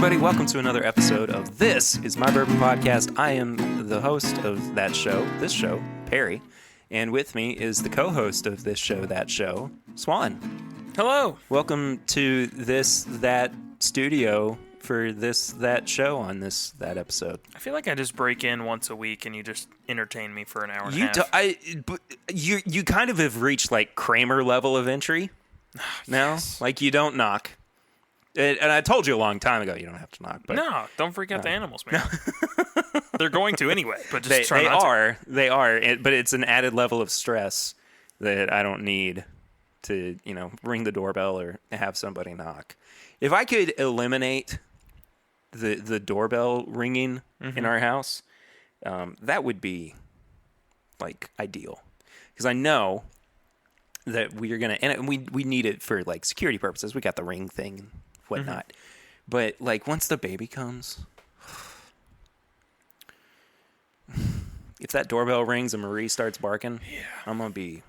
everybody. Welcome to another episode of This Is My Bourbon Podcast. I am the host of this show, Perry. And with me is the co-host of this show, that show, Swan. Hello. Welcome to that studio for that show on that episode. I feel like I just break in once a week and you just entertain me for an hour and a half. You kind of have reached like Kramer level of entry now. Yes. Like you don't knock. And I told you a long time ago you don't have to knock. But no, don't freak out the animals, man. They're going to anyway, but just try not to. They are, but it's an added level of stress that I don't need to, ring the doorbell or have somebody knock. If I could eliminate the doorbell ringing in our house, that would be like ideal, because I know that we are gonna, and we need it for like security purposes. We got the ring thing and whatnot, but like once the baby comes, if that doorbell rings and Marie starts barking, I'm gonna be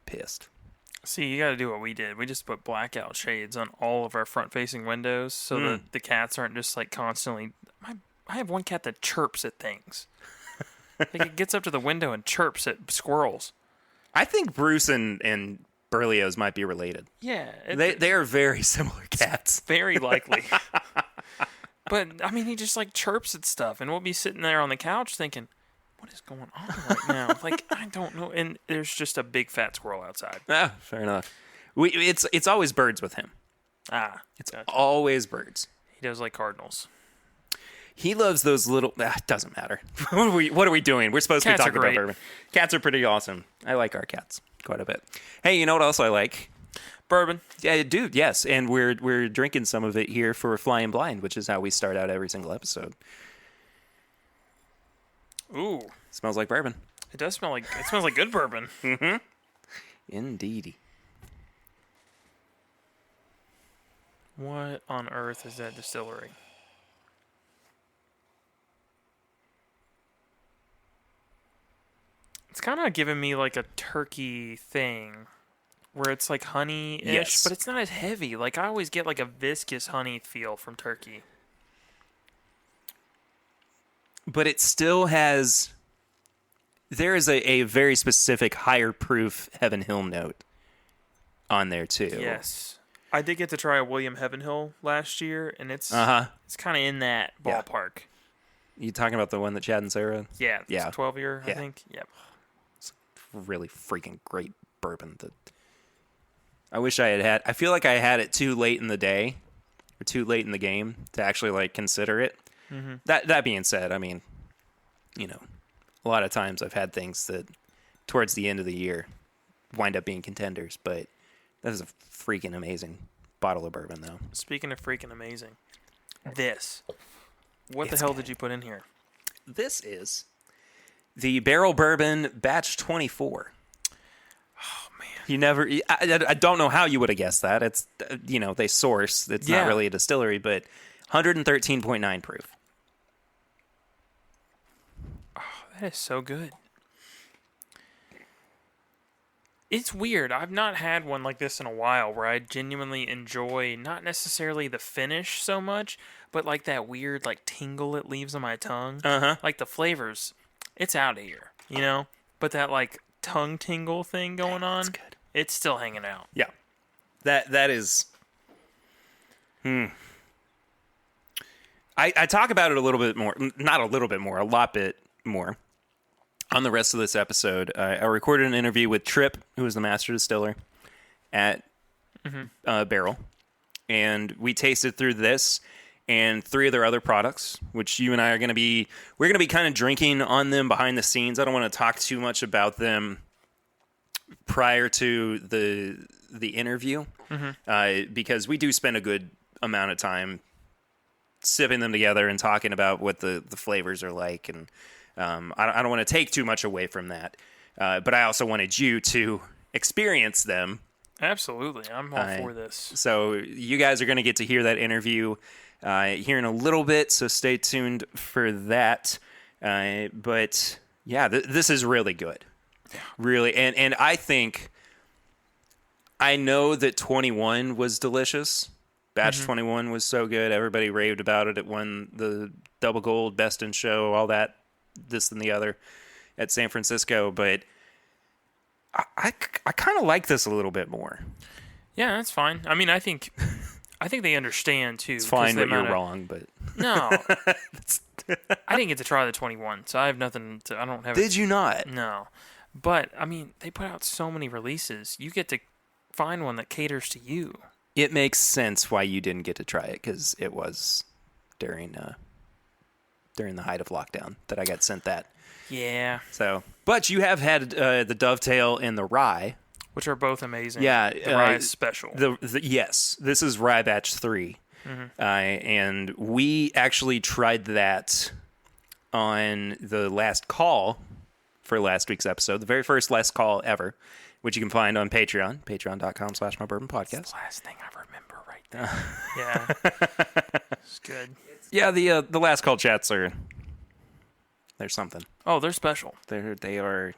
pissed. See, you got to do what we did. We just put blackout shades on all of our front-facing windows so that the cats aren't just like constantly. I have one cat that chirps at things. Like it gets up to the window and chirps at squirrels. I think Bruce and Berlioz might be related. Yeah, they are very similar cats. Very likely. But I mean, he just like chirps at stuff, and we'll be sitting there on the couch thinking, what is going on right now? Like, I don't know. And there's just a big fat squirrel outside. Ah, fair enough. It's always birds with him. It's gotcha. Always birds. He does like cardinals. He loves those little. Doesn't matter. What are we doing? We're supposed to be talking about bourbon. Cats are pretty awesome. I like our cats quite a bit. Hey, you know what else I like? Bourbon. Yeah, dude. Yes, and we're drinking some of it here for Flying Blind, which is how we start out every single episode. Ooh, smells like bourbon. It does smell like good bourbon. Mm-hmm. Indeedy. What on earth is that distillery? It's kind of giving me like a turkey thing, where it's like honey-ish, yes, but it's not as heavy. Like I always get like a viscous honey feel from turkey. But it still has. There is a very specific higher proof Heaven Hill note on there too. Yes, I did get to try a William Heaven Hill last year, and it's kind of in that ballpark. You talking about the one that Chad and Sarah? Yeah, 12-year, I think. Yep. It's really freaking great bourbon that I wish I had. I feel like I had it too late in the day or too late in the game to actually like consider it. Mm-hmm. That being said, I mean, a lot of times I've had things that towards the end of the year wind up being contenders, but that is a freaking amazing bottle of bourbon, though. Speaking of freaking amazing, what the hell did you put in here? This is the Barrell Bourbon Batch 24. Oh, man. You never, I don't know how you would have guessed that. It's, they source. It's not really a distillery, but 113.9 proof. That is so good. It's weird. I've not had one like this in a while where I genuinely enjoy not necessarily the finish so much, but like that weird like tingle it leaves on my tongue. Like the flavors, it's out of here, But that like tongue tingle thing going on, it's good. It's still hanging out. Yeah. That is. I talk about it a little bit more, not a little bit more, a lot bit more on the rest of this episode. I recorded an interview with Tripp, who is the Master Distiller at Barrell, and we tasted through this and 3 of their other products, which you and I we're going to be kind of drinking on them behind the scenes. I don't want to talk too much about them prior to the interview, because we do spend a good amount of time sipping them together and talking about what the flavors are like, and I don't want to take too much away from that, but I also wanted you to experience them. Absolutely, I'm all for this. So you guys are going to get to hear that interview here in a little bit, so stay tuned for that. But yeah, this is really good. Yeah. Really, and I think I know that 21 was delicious, Batch 21 was so good. Everybody raved about it. It won the double gold, best in show, all that, this and the other at San Francisco. But I kind of like this a little bit more. Yeah, that's fine. I mean, I think they understand too. It's fine, but you're wrong. But no, I didn't get to try the 21, so I have nothing to. I don't have. Did you not? No, but I mean, they put out so many releases. You get to find one that caters to you. It makes sense why you didn't get to try it, because it was during the height of lockdown that I got sent that. Yeah. So, but you have had the Dovetail and the Rye, which are both amazing. Yeah, the Rye is special. Yes, this is Rye Batch 3, and we actually tried that on the last call for last week's episode, the very first last call ever, which you can find on Patreon, patreon.com/mybourbonpodcast. That's the last thing I remember right there. Yeah. It's good. Yeah, the last call chats are, they're something. Oh, they're special. They are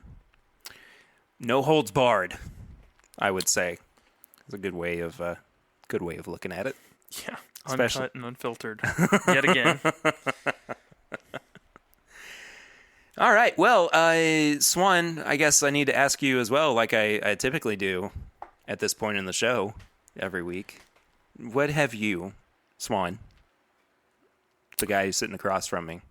no holds barred, I would say. It's a good way of looking at it. Yeah, uncut and unfiltered. Yet again. All right. Well, Swan, I guess I need to ask you as well, like I typically do at this point in the show every week. What have you, Swan, the guy who's sitting across from me,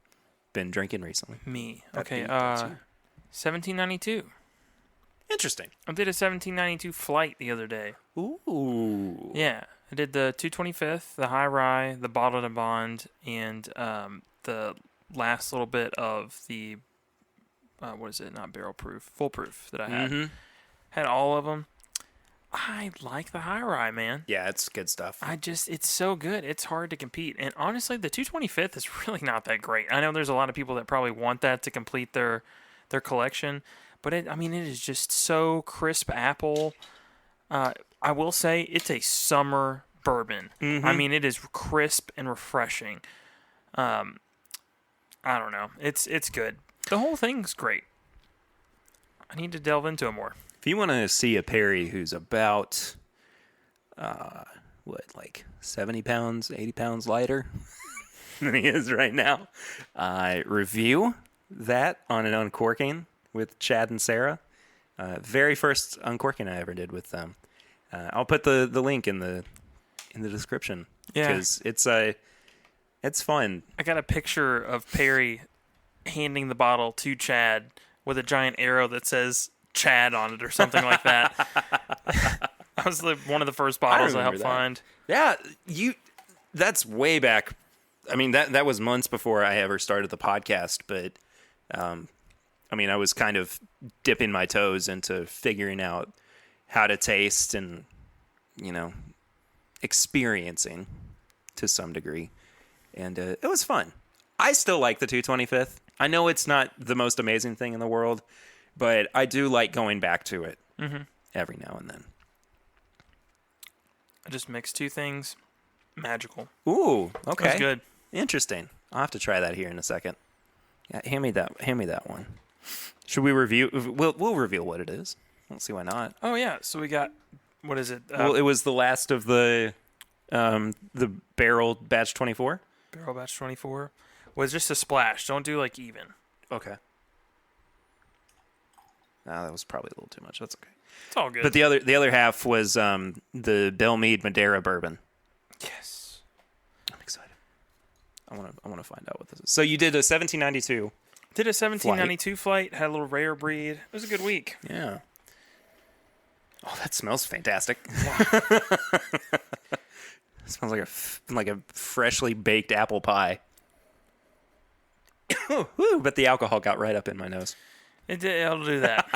been drinking recently? Me. Okay. 1792. Interesting. I did a 1792 flight the other day. Ooh. Yeah. I did the 225th, the High Rye, the Bottled and Bond, and the last little bit of the what is it? Not barrel proof, full proof that I had. Had all of them. I like the High Rye, man. Yeah, it's good stuff. It's so good. It's hard to compete. And honestly, the 225th is really not that great. I know there's a lot of people that probably want that to complete their collection, but it is just so crisp apple. I will say it's a summer bourbon. I mean, it is crisp and refreshing. I don't know. It's good. The whole thing's great. I need to delve into it more. If you want to see a Perry who's about, 70 pounds, 80 pounds lighter than he is right now, review that on an uncorking with Chad and Sarah. Very first uncorking I ever did with them. I'll put the link in the description. Yeah, because it's fun. I got a picture of Perry handing the bottle to Chad with a giant arrow that says Chad on it or something like that. That was one of the first bottles I helped find. Yeah, that's way back. I mean, that was months before I ever started the podcast, but I was kind of dipping my toes into figuring out how to taste and, experiencing to some degree. And it was fun. I still like the 225th. I know it's not the most amazing thing in the world, but I do like going back to it every now and then. I just mixed two things. Magical. Ooh, okay. That's good. Interesting. I'll have to try that here in a second. Yeah, hand me that one. Should we review? We'll reveal what it is. I don't see why not. Oh yeah. So we got, what is it? Well, it was the last of the Barrel Batch 24. Barrel Batch 24 was just a splash. Don't do even. Okay. No, that was probably a little too much. That's okay. It's all good. But the other half was the Bellmead Madeira bourbon. Yes. I'm excited. I want to find out what this is. So you did a 1792. Did a 1792 flight. Had a little rare breed. It was a good week. Yeah. Oh, that smells fantastic. Yeah. It smells like a freshly baked apple pie. Woo, but the alcohol got right up in my nose. It'll do that.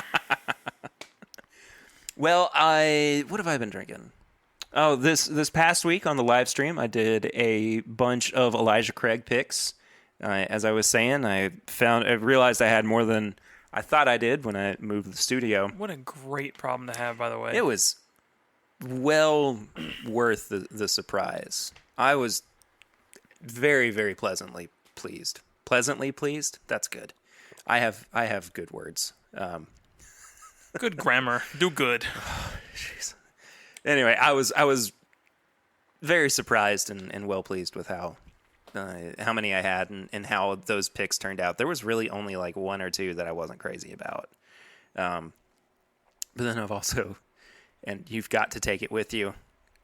Well, what have I been drinking? Oh, this past week on the live stream, I did a bunch of Elijah Craig picks. As I was saying, I realized I had more than I thought I did when I moved the studio. What a great problem to have, by the way. It was well worth the surprise. I was very, very pleasantly pleased. Pleasantly pleased? That's good. I have good words. Good grammar. Do good. Jeez. Anyway, I was very surprised and well pleased with how many I had and how those picks turned out. There was really only like one or two that I wasn't crazy about. But then I've also, and you've got to take it with you.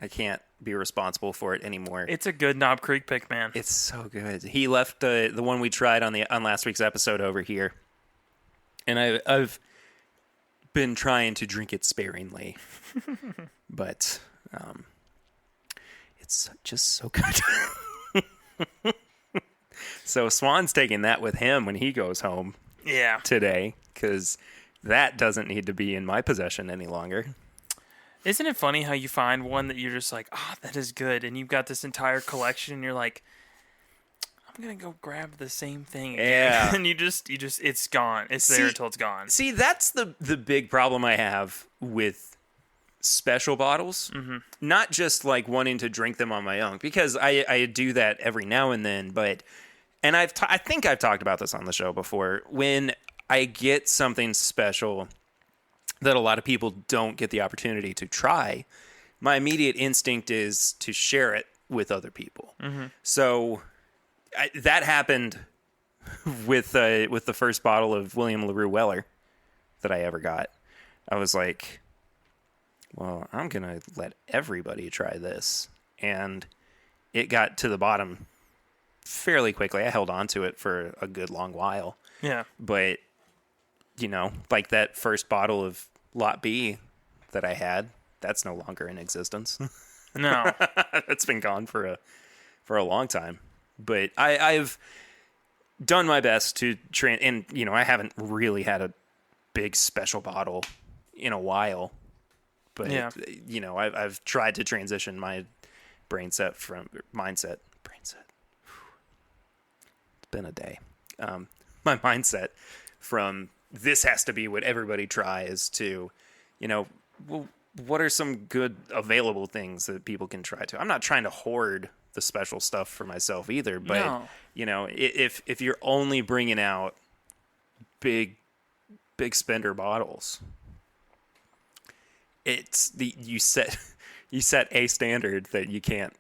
I can't be responsible for it anymore. It's a good Knob Creek pick, man. It's so good. He left the one we tried on last week's episode over here, and I've been trying to drink it sparingly, but it's just so good. So Swan's taking that with him when he goes home. Yeah. Today, because that doesn't need to be in my possession any longer. Isn't it funny how you find one that you're just like, that is good, and you've got this entire collection, and you're like, I'm gonna go grab the same thing again. Yeah. And you just, it's gone. It's there until it's gone. See, that's the big problem I have with special bottles. Mm-hmm. Not just like wanting to drink them on my own, because I do that every now and then. And I think I've talked about this on the show before. When I get something special that a lot of people don't get the opportunity to try, my immediate instinct is to share it with other people. Mm-hmm. So that happened with the first bottle of William LaRue Weller that I ever got. I was like, well, I'm going to let everybody try this. And it got to the bottom fairly quickly. I held on to it for a good long while. Yeah. But, like that first bottle of Lot B that I had, that's no longer in existence. No. That's been gone for a long time. But I've done my best to and I haven't really had a big special bottle in a while. But yeah. I've tried to transition my mindset. It's been a day. My mindset from this has to be what everybody tries to, well, what are some good available things that people can try to? I'm not trying to hoard the special stuff for myself either, but if you're only bringing out big spender bottles, you set a standard that you can't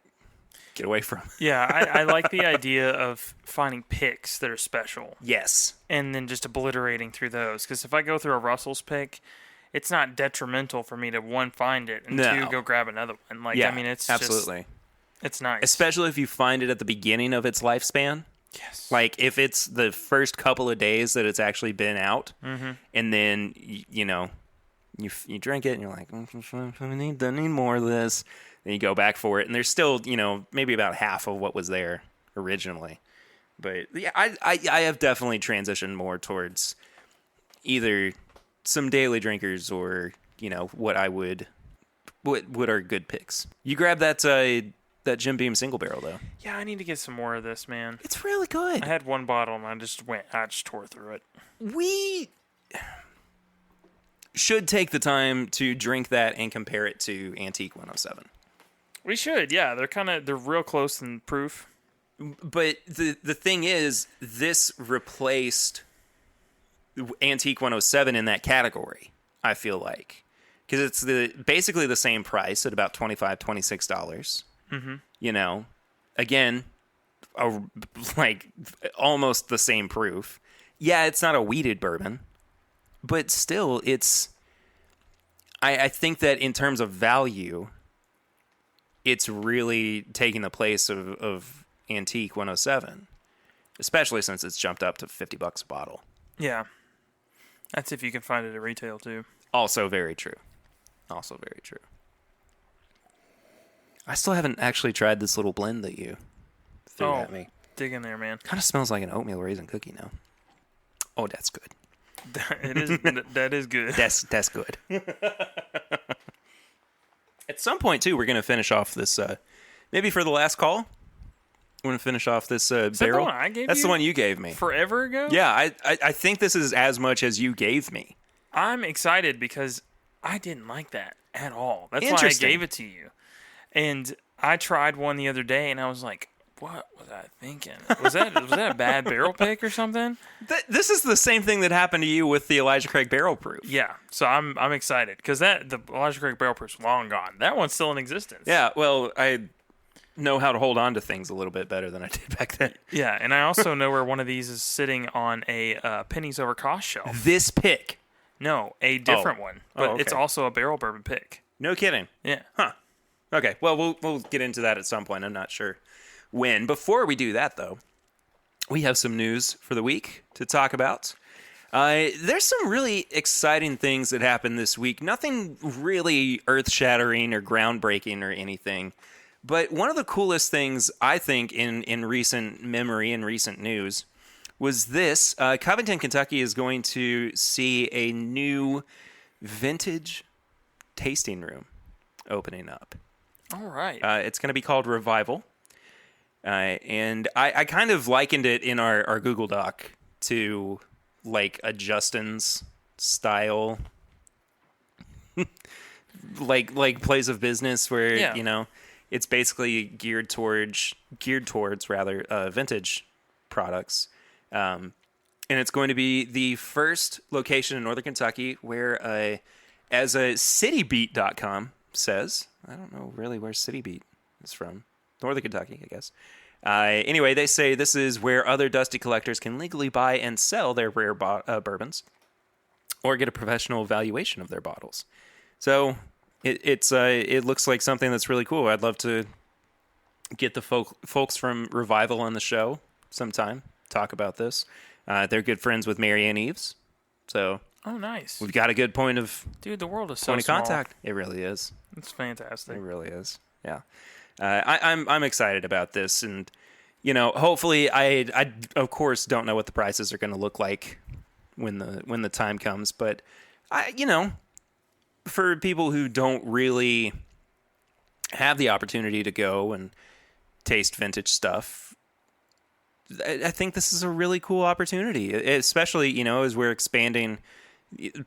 get away from. Yeah, I like the idea of finding picks that are special. Yes. And then just obliterating through those. Because if I go through a Russell's pick, it's not detrimental for me to, one, find it, and two, go grab another one. Like, yeah, I mean, it's absolutely. Just, it's nice. Especially if you find it at the beginning of its lifespan. Yes. Like, if it's the first couple of days that it's actually been out, mm-hmm. and then, you drink it, and you're like, I need more of this. Then you go back for it, and there's still, maybe about half of what was there originally. But yeah, I have definitely transitioned more towards either some daily drinkers or, what are good picks. You grab that Jim Beam single barrel though. Yeah, I need to get some more of this, man. It's really good. I had one bottle and I just tore through it. We should take the time to drink that and compare it to Antique 107. We should, yeah. They're real close in proof. But the thing is, this replaced Antique 107 in that category, I feel like. Because it's basically the same price at about $25, $26. Mm-hmm. Again, like almost the same proof. Yeah, it's not a wheated bourbon, but still, it's... I think that in terms of value, it's really taking the place of Antique 107, especially since it's jumped up to $50 a bottle. Yeah. That's if you can find it at retail, too. Also very true. I still haven't actually tried this little blend that you threw at me. Dig in there, man. Kind of smells like an oatmeal raisin cookie now. Oh, that's good. It is. That is good. That's good. At some point, too, we're going to finish off this, maybe for the last call, we're going to finish off this barrel. That the one I gave That's you? the one you gave me. Forever ago? Yeah, I think this is as much as you gave me. I'm excited because I didn't like that at all. That's why I gave it to you. And I tried one the other day, and I was like, what was I thinking? Was that a bad barrel pick or something? This is the same thing that happened to you with the Elijah Craig Barrel Proof. Yeah, so I'm excited because the Elijah Craig Barrel Proof's long gone. That one's still in existence. Yeah, well, I know how to hold on to things a little bit better than I did back then. Yeah, and I also know where one of these is sitting on a pennies over cost shelf. This pick? No, a different one, but okay. it's also a barrel bourbon pick. No kidding. Yeah. Huh. Okay. Well, we'll get into that at some point. I'm not sure when. Before we do that, though, we have some news for the week to talk about. There's some really exciting things that happened this week. Nothing really earth-shattering or groundbreaking or anything. But one of the coolest things, I think, in recent memory and recent news was this. Covington, Kentucky is going to see a new vintage tasting room opening up. All right. It's going to be called Revival. And I kind of likened it in our Google Doc to like a Justin's style, like place of business where, it's basically geared towards vintage products. And it's going to be the first location in Northern Kentucky where, as a citybeat.com says, I don't know really where Citybeat is from. Northern Kentucky, I guess. Anyway, they say this is where other dusty collectors can legally buy and sell their rare bourbons or get a professional valuation of their bottles. So it looks like something that's really cool. I'd love to get the folks from Revival on the show sometime, talk about this. They're good friends with Marianne Eaves. So oh, nice. We've got a good point of the world is so point of small. contact. It really is. It's fantastic. It really is. Yeah. I'm excited about this, and hopefully, I of course don't know what the prices are going to look like when the time comes, but for people who don't really have the opportunity to go and taste vintage stuff, I think this is a really cool opportunity, especially as we're expanding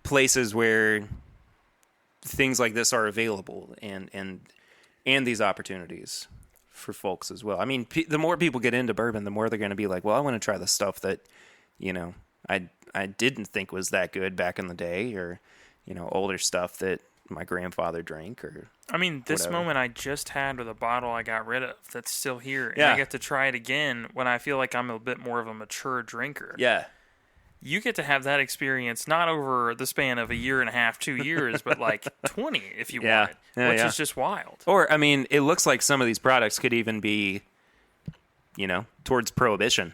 places where things like this are available and these opportunities for folks as well. I mean, the more people get into bourbon, the more they're going to be like, well, I want to try the stuff that, I didn't think was that good back in the day, or, older stuff that my grandfather drank, or I mean, this whatever. moment I just had with a bottle I got rid of that's still here, and yeah. I get to try it again when I feel like I'm a bit more of a mature drinker. Yeah. You get to have that experience not over the span of a year and a half, 2 years, but like 20 if you want, which is just wild. Or, I mean, it looks like some of these products could even be, towards Prohibition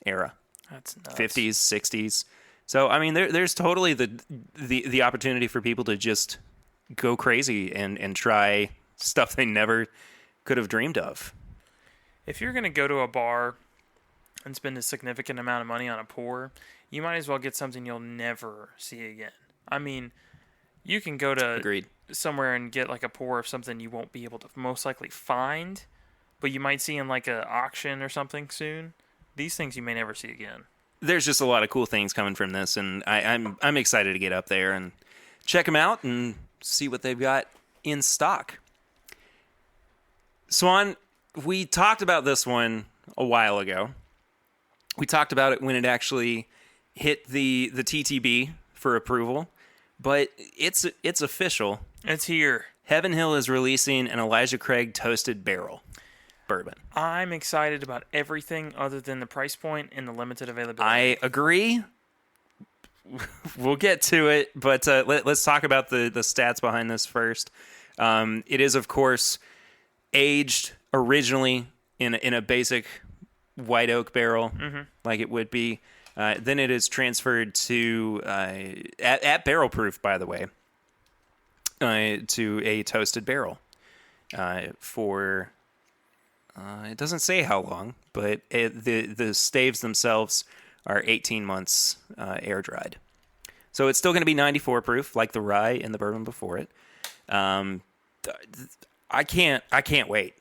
era. That's nuts. 50s, 60s. So, I mean, there's totally the opportunity for people to just go crazy and try stuff they never could have dreamed of. If you're going to go to a bar and spend a significant amount of money on a pour, you might as well get something you'll never see again. I mean, you can go to Agreed. somewhere and get like a pour of something you won't be able to most likely find, but you might see in like an auction or something soon. These things you may never see again. There's just a lot of cool things coming from this, and I'm excited to get up there and check them out and see what they've got in stock. Swan, we talked about this one a while ago. We talked about it when it actually hit the TTB for approval, but it's official. It's here. Heaven Hill is releasing an Elijah Craig toasted barrel bourbon. I'm excited about everything other than the price point and the limited availability. I agree. We'll get to it, but let's talk about the stats behind this first. It is, of course, aged originally in a basic white oak barrel, like it would be. Then it is transferred to at barrel proof, by the way, to a toasted barrel for. It doesn't say how long, but the staves themselves are 18 months air dried. So it's still going to be 94 proof, like the rye and the bourbon before it. I can't wait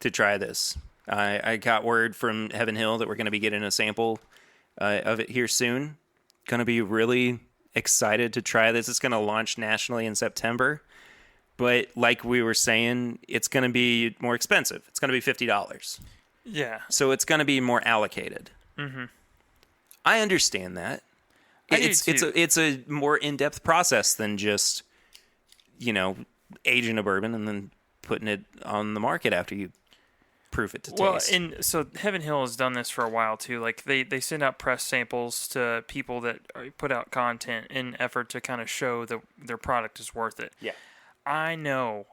to try this. I got word from Heaven Hill that we're going to be getting a sample of it here soon. Going to be really excited to try this. It's going to launch nationally in September. But like we were saying, it's going to be more expensive. It's going to be $50. Yeah. So it's going to be more allocated. Mm-hmm. I understand that. It's a more in-depth process than just, aging a bourbon and then putting it on the market after you proof it to Well, taste. and so Heaven Hill has done this for a while too. Like they send out press samples to people that put out content in effort to kind of show that their product is worth it. Yeah. I know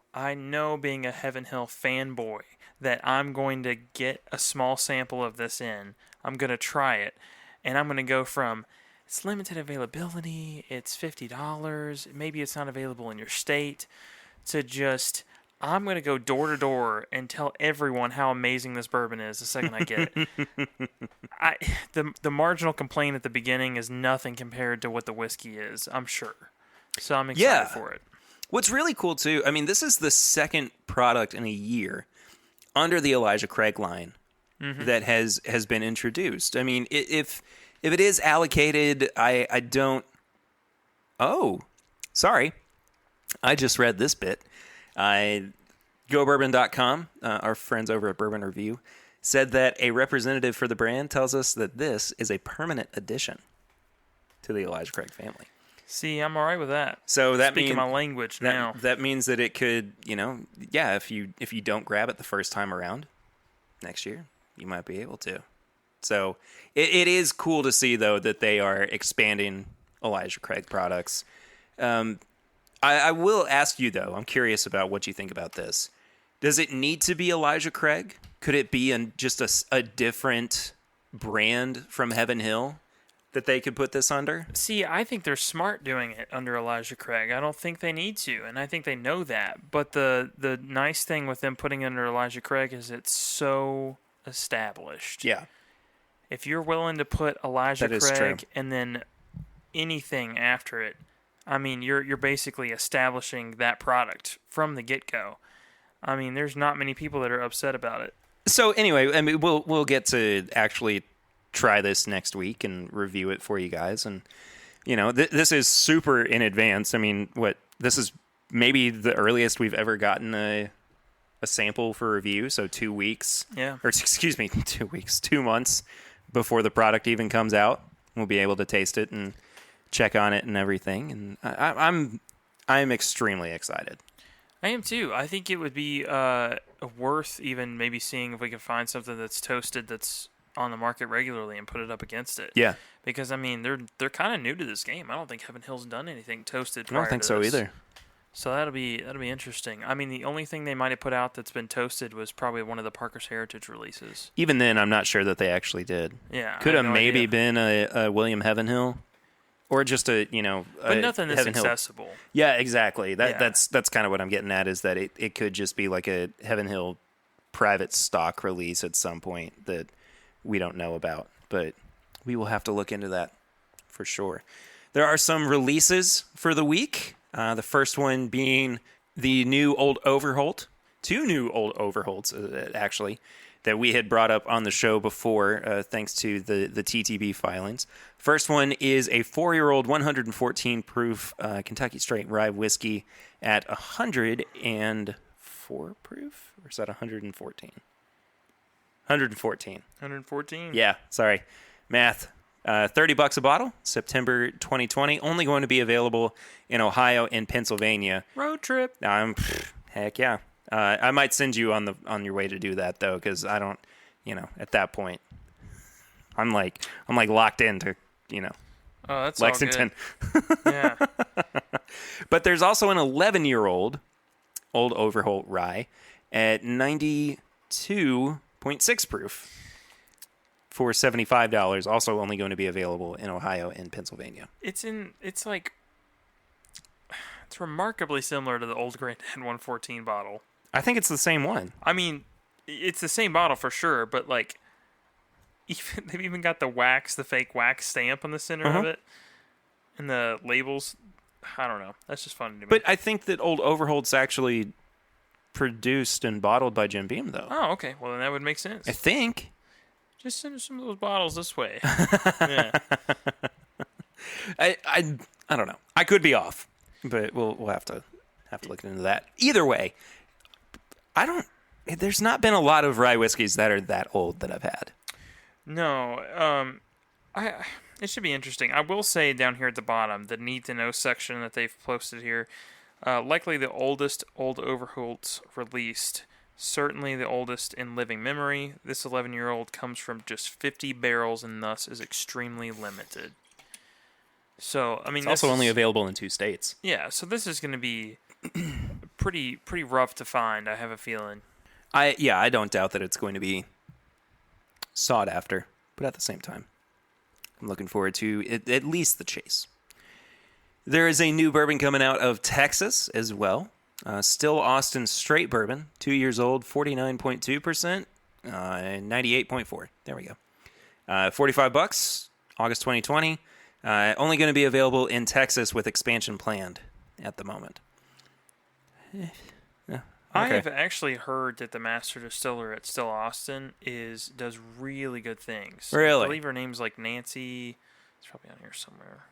being a Heaven Hill fanboy that I'm going to get a small sample of this in. I'm going to try it, and I'm going to go from it's limited availability, it's $50, maybe it's not available in your state, to just I'm going to go door to door and tell everyone how amazing this bourbon is the second I get it. The marginal complaint at the beginning is nothing compared to what the whiskey is, I'm sure. So I'm excited for it. What's really cool, too, I mean, this is the second product in a year under the Elijah Craig line that has been introduced. I mean, if it is allocated, I don't... Oh, sorry. I just read this bit. GoBourbon.com, our friends over at Bourbon Review, said that a representative for the brand tells us that this is a permanent addition to the Elijah Craig family. See, I'm all right with that. So that Speaking my language now. That means that it could, if you don't grab it the first time around, next year, you might be able to. So it is cool to see, though, that they are expanding Elijah Craig products. I will ask you, though, I'm curious about what you think about this. Does it need to be Elijah Craig? Could it be just a different brand from Heaven Hill that they could put this under? See, I think they're smart doing it under Elijah Craig. I don't think they need to, and I think they know that. But the nice thing with them putting it under Elijah Craig is it's so established. Yeah. If you're willing to put Elijah That is Craig true. and then anything after it, I mean, you're basically establishing that product from the get-go. I mean, there's not many people that are upset about it. So anyway, I mean, we'll get to actually try this next week and review it for you guys. And this is super in advance. I mean, this is maybe the earliest we've ever gotten a sample for review. So 2 weeks. Yeah. Or excuse me, 2 weeks, 2 months before the product even comes out. We'll be able to taste it and check on it and everything. And I'm extremely excited. I am too. I think it would be worth even maybe seeing if we can find something that's toasted that's on the market regularly and put it up against it. Yeah. Because I mean, they're kind of new to this game. I don't think Heaven Hill's done anything toasted I prior don't think to so this. either. So that'll be interesting. I mean, the only thing they might have put out that's been toasted was probably one of the Parker's Heritage releases. Even then, I'm not sure that they actually did. Yeah. Could have maybe idea. been a William Heaven Hill. Or just but nothing that's Heaven Hill. accessible. Yeah, exactly. Yeah. That's kind of what I'm getting at, is that it could just be like a Heaven Hill private stock release at some point that we don't know about. But we will have to look into that for sure. There are some releases for the week. The first one being the new Old Overholt. 2 new Old Overholts, actually, that we had brought up on the show before, thanks to the TTB filings. First one is a 4-year-old 114 proof Kentucky Straight Rye whiskey at 104 proof? Or is that 114? 114. 114? Yeah, sorry. Math. $30 a bottle, September 2020. Only going to be available in Ohio and Pennsylvania. Road trip. Heck yeah. I might send you on your way to do that, though, because I don't, at that point, I'm like locked into, Oh, that's Lexington. All good. Yeah. But there's also an 11-year-old Old Overholt rye at 92.6 proof for $75. Also only going to be available in Ohio and Pennsylvania. It's remarkably similar to the old Granddad 114 bottle. I think it's the same one. I mean, it's the same bottle for sure, but they've even got the fake wax stamp on the center of it, and the labels. I don't know. That's just fun to me. But I think that Old Overholt's actually produced and bottled by Jim Beam, though. Oh, okay. Well, then that would make sense. I think. Just send us some of those bottles this way. Yeah. I don't know. I could be off, but we'll have to look into that. Either way, there's not been a lot of rye whiskeys that are that old that I've had. No. It should be interesting. I will say down here at the bottom, the need to know section that they've posted here, likely the oldest Old Overholts released Certainly the oldest in living memory. This 11-year-old comes from just 50 barrels and thus is extremely limited. So, I mean, it's also only available in 2 states. Yeah, so this is going to be pretty rough to find, I have a feeling. I don't doubt that it's going to be sought after, but at the same time, I'm looking forward to at least the chase. There is a new bourbon coming out of Texas as well. Still Austin Straight Bourbon, 2 years old, 49.2%, 98.4. There we go. $45, August 2020. Only going to be available in Texas with expansion planned at the moment. Okay. I have actually heard that the Master Distiller at Still Austin does really good things. Really? I believe her name's like Nancy. It's probably on here somewhere.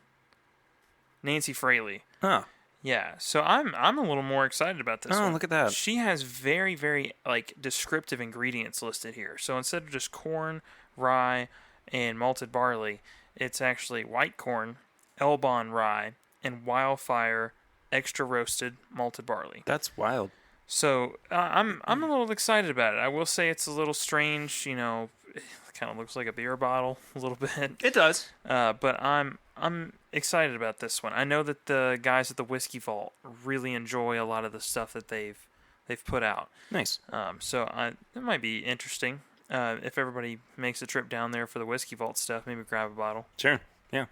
Nancy Fraley. Huh. Yeah, so I'm a little more excited about this one. Oh, look at that. She has very, very descriptive ingredients listed here. So instead of just corn, rye, and malted barley, it's actually white corn, Elbon rye, and Wildfire extra roasted malted barley. That's wild. So I'm a little excited about it. I will say it's a little strange. It kind of looks like a beer bottle a little bit. It does. But I'm excited about this one. I know that the guys at the Whiskey Vault really enjoy a lot of the stuff that they've put out. Nice. So it might be interesting. If everybody makes a trip down there for the Whiskey Vault stuff, maybe grab a bottle. Sure. Yeah.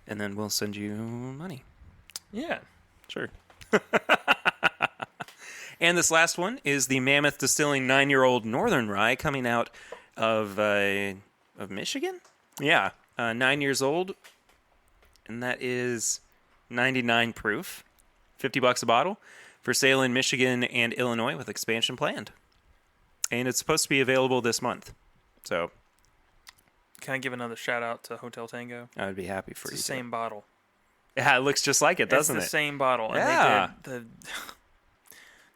And then we'll send you money. Yeah. Sure. And this last one is the Mammoth Distilling 9-year-old Northern Rye coming out of Michigan? Yeah. 9 years old. And that is 99 proof. $50 a bottle. For sale in Michigan and Illinois with expansion planned. And it's supposed to be available this month. So, can I give another shout out to Hotel Tango? I would be happy for you. It's the same bottle. Yeah, it looks just like it, doesn't it? It's the same bottle. Yeah. And they did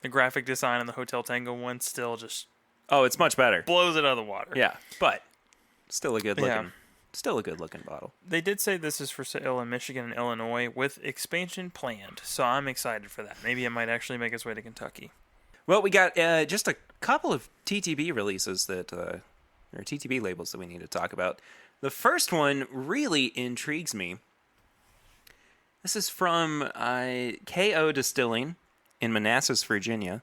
the graphic design on the Hotel Tango one still just it's much better. Blows it out of the water. Yeah, but still a good looking bottle. They did say this is for sale in Michigan and Illinois with expansion planned. So I'm excited for that. Maybe it might actually make its way to Kentucky. Well, we got just a couple of TTB releases or TTB labels that we need to talk about. The first one really intrigues me. This is from KO Distilling in Manassas, Virginia.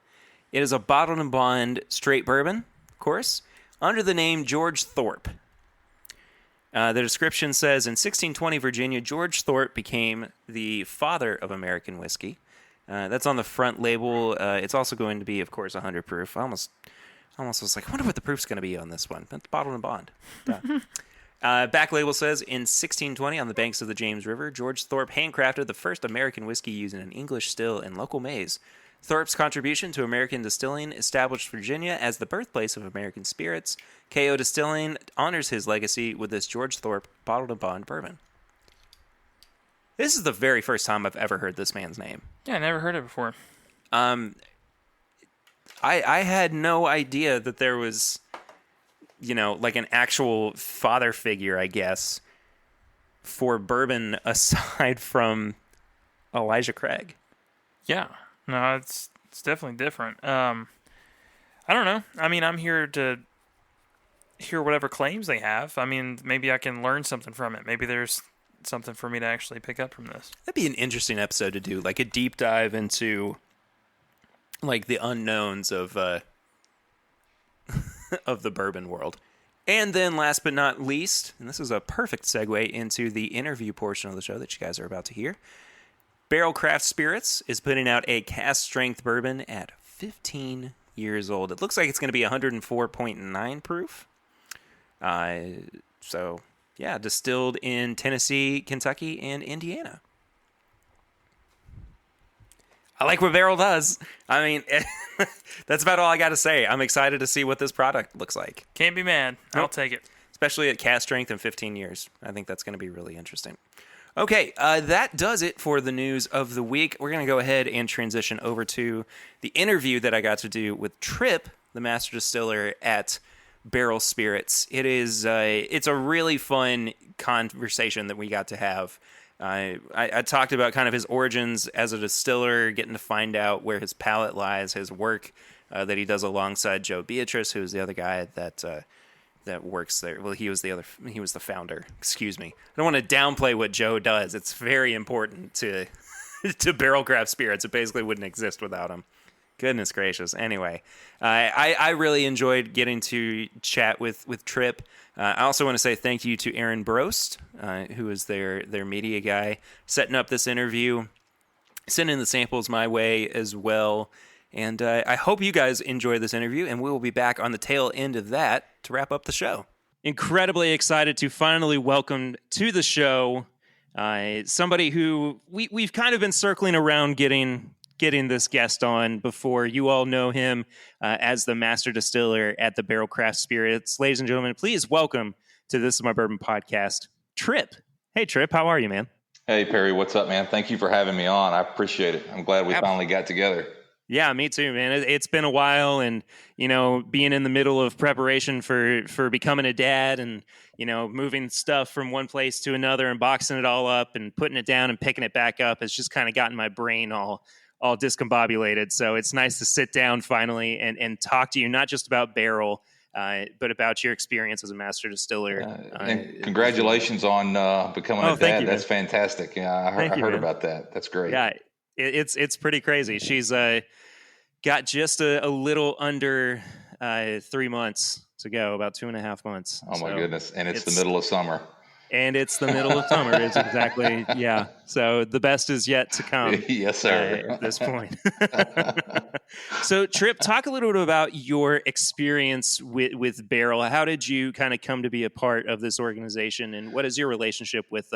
It is a bottled and bond straight bourbon, of course, under the name George Thorpe. The description says, in 1620 Virginia, George Thorpe became the father of American whiskey. That's on the front label. It's also going to be, of course, 100 proof. I almost was like, I wonder what the proof's going to be on this one. It's bottled and bond. Back label says, in 1620, on the banks of the James River, George Thorpe handcrafted the first American whiskey using an English still and local maize. Thorpe's contribution to American distilling established Virginia as the birthplace of American spirits. KO Distilling honors his legacy with this George Thorpe bottled and bond bourbon. This is the very first time I've ever heard this man's name. Yeah, I never heard it before. I had no idea that there was, like an actual father figure, I guess, for bourbon aside from Elijah Craig. Yeah. No, it's definitely different. I don't know. I mean, I'm here to hear whatever claims they have. I mean, maybe I can learn something from it. Maybe there's something for me to actually pick up from this. That'd be an interesting episode to do, like a deep dive into like the unknowns of of the bourbon world. And then last but not least, and this is a perfect segue into the interview portion of the show that you guys are about to hear, Barrell Craft Spirits is putting out a cast strength bourbon at 15 years old. It looks like it's going to be 104.9 proof. So, yeah, distilled in Tennessee, Kentucky, and Indiana. I like what Barrell does. I mean, that's about all I got to say. I'm excited to see what this product looks like. Can't be mad. I'll take it. Especially at cast strength in 15 years. I think that's going to be really interesting. Okay, that does it for the news of the week. We're going to go ahead and transition over to the interview that I got to do with Tripp, the Master Distiller at Barrell Spirits. It's a really fun conversation that we got to have. I talked about kind of his origins as a distiller, getting to find out where his palate lies, his work that he does alongside Joe Beatrice, who's the other guy that works there. Well, he was the founder. Excuse me. I don't want to downplay what Joe does. It's very important to to Barrell Craft Spirits. It basically wouldn't exist without him. Goodness gracious. Anyway, I really enjoyed getting to chat with Tripp. I also want to say thank you to Aaron Brost, who is their media guy, setting up this interview, sending the samples my way as well. And I hope you guys enjoy this interview, and we will be back on the tail end of that to wrap up the show. Incredibly excited to finally welcome to the show somebody who we've kind of been circling around getting this guest on before. You all know him as the Master Distiller at the Barrell Craft Spirits. Ladies and gentlemen, please welcome to This Is My Bourbon podcast, Tripp. Hey, Tripp, how are you, man? Hey, Perry, what's up, man? Thank you for having me on. I appreciate it. I'm glad we finally got together. Yeah, me too, man. It's been a while, and being in the middle of preparation for becoming a dad, and moving stuff from one place to another, and boxing it all up, and putting it down and picking it back up, has just kind of gotten my brain all discombobulated. So it's nice to sit down finally and talk to you, not just about Barrell, but about your experience as a master distiller. And congratulations on becoming a dad. Thank you, that's fantastic. Yeah, I heard about that. That's great. Yeah, it's pretty crazy. She's got just a little under 3 months to go, about 2.5 months. Oh my goodness! And it's the middle of summer. And it's the middle of summer. It's exactly, yeah. So the best is yet to come. Yes, sir. At this point. So, Tripp, talk a little bit about your experience with Barrell. How did you kind of come to be a part of this organization, and what has your relationship with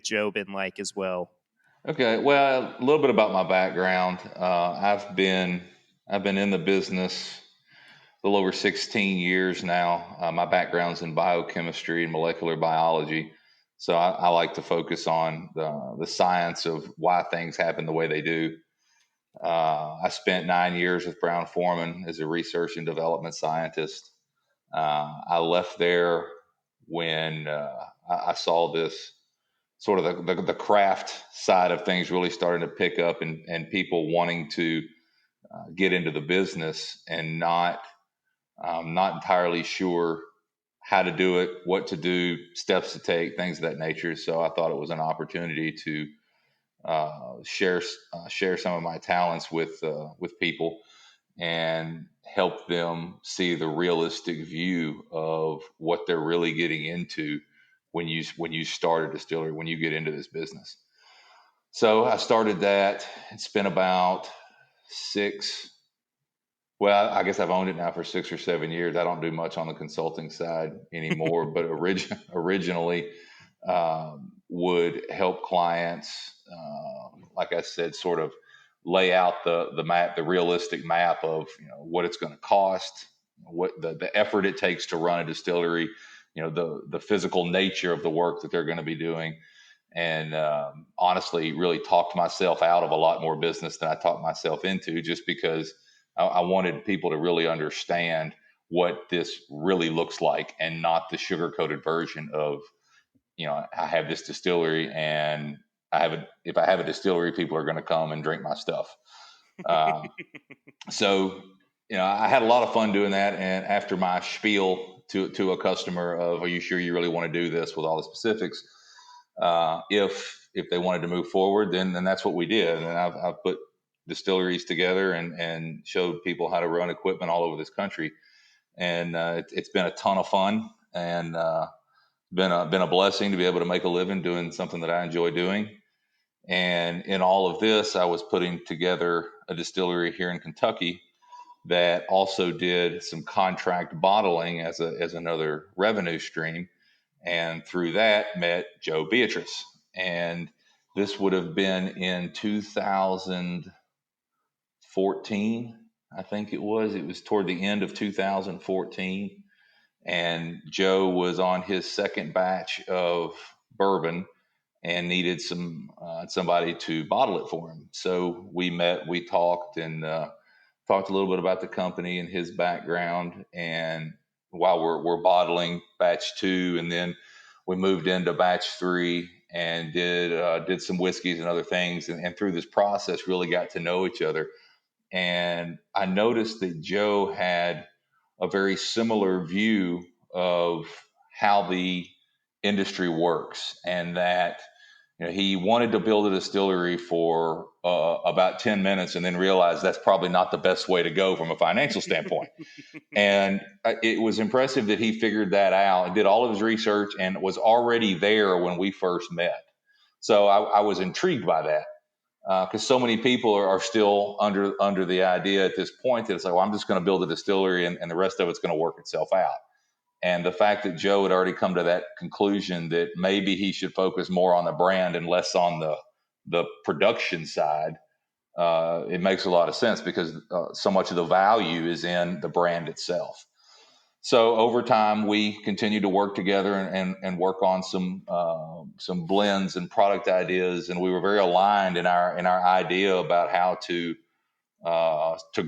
Joe been like as well? Okay, well, a little bit about my background. I've been in the business a little over 16 years now. My background's in biochemistry and molecular biology, so I like to focus on the science of why things happen the way they do. I spent 9 years with Brown-Forman as a research and development scientist. I left there when I saw this sort of the craft side of things really starting to pick up, and people wanting to get into the business and not entirely sure how to do it, what to do, steps to take, things of that nature. So I thought it was an opportunity to share some of my talents with people and help them see the realistic view of what they're really getting into when you start a distillery, when you get into this business. So I started that. It's been about I guess I've owned it now for 6 or 7 years. I don't do much on the consulting side anymore, but originally would help clients, like I said, sort of lay out the map, the realistic map of what it's going to cost, what the effort it takes to run a distillery, the physical nature of the work that they're going to be doing, and honestly, really talked myself out of a lot more business than I talked myself into, just because I wanted people to really understand what this really looks like, and not the sugar-coated version of, I have this distillery, and if I have a distillery, people are going to come and drink my stuff. So, I had a lot of fun doing that. And after my spiel to a customer of, are you sure you really want to do this, with all the specifics, if they wanted to move forward, then that's what we did. And I've put distilleries together and showed people how to run equipment all over this country. And it's been a ton of fun, and been a blessing to be able to make a living doing something that I enjoy doing. And in all of this, I was putting together a distillery here in Kentucky that also did some contract bottling as another revenue stream. And through that, met Joe Beatrice. And this would have been in 2014, I think it was. It was toward the end of 2014. And Joe was on his second batch of bourbon and needed somebody to bottle it for him. So we met, we talked, and talked a little bit about the company and his background. And while we're bottling batch 2, and then we moved into batch 3, and did some whiskeys and other things, and through this process really got to know each other. And I noticed that Joe had a very similar view of how the industry works, and that he wanted to build a distillery for about 10 minutes and then realized that's probably not the best way to go from a financial standpoint. And it was impressive that he figured that out and did all of his research and was already there when we first met. So I was intrigued by that, because so many people are still under the idea at this point that it's like, well, I'm just going to build a distillery and the rest of it's going to work itself out. And the fact that Joe had already come to that conclusion that maybe he should focus more on the brand and less on the production side, it makes a lot of sense, because so much of the value is in the brand itself. So over time, we continued to work together and work on some blends and product ideas, and we were very aligned in our idea about how to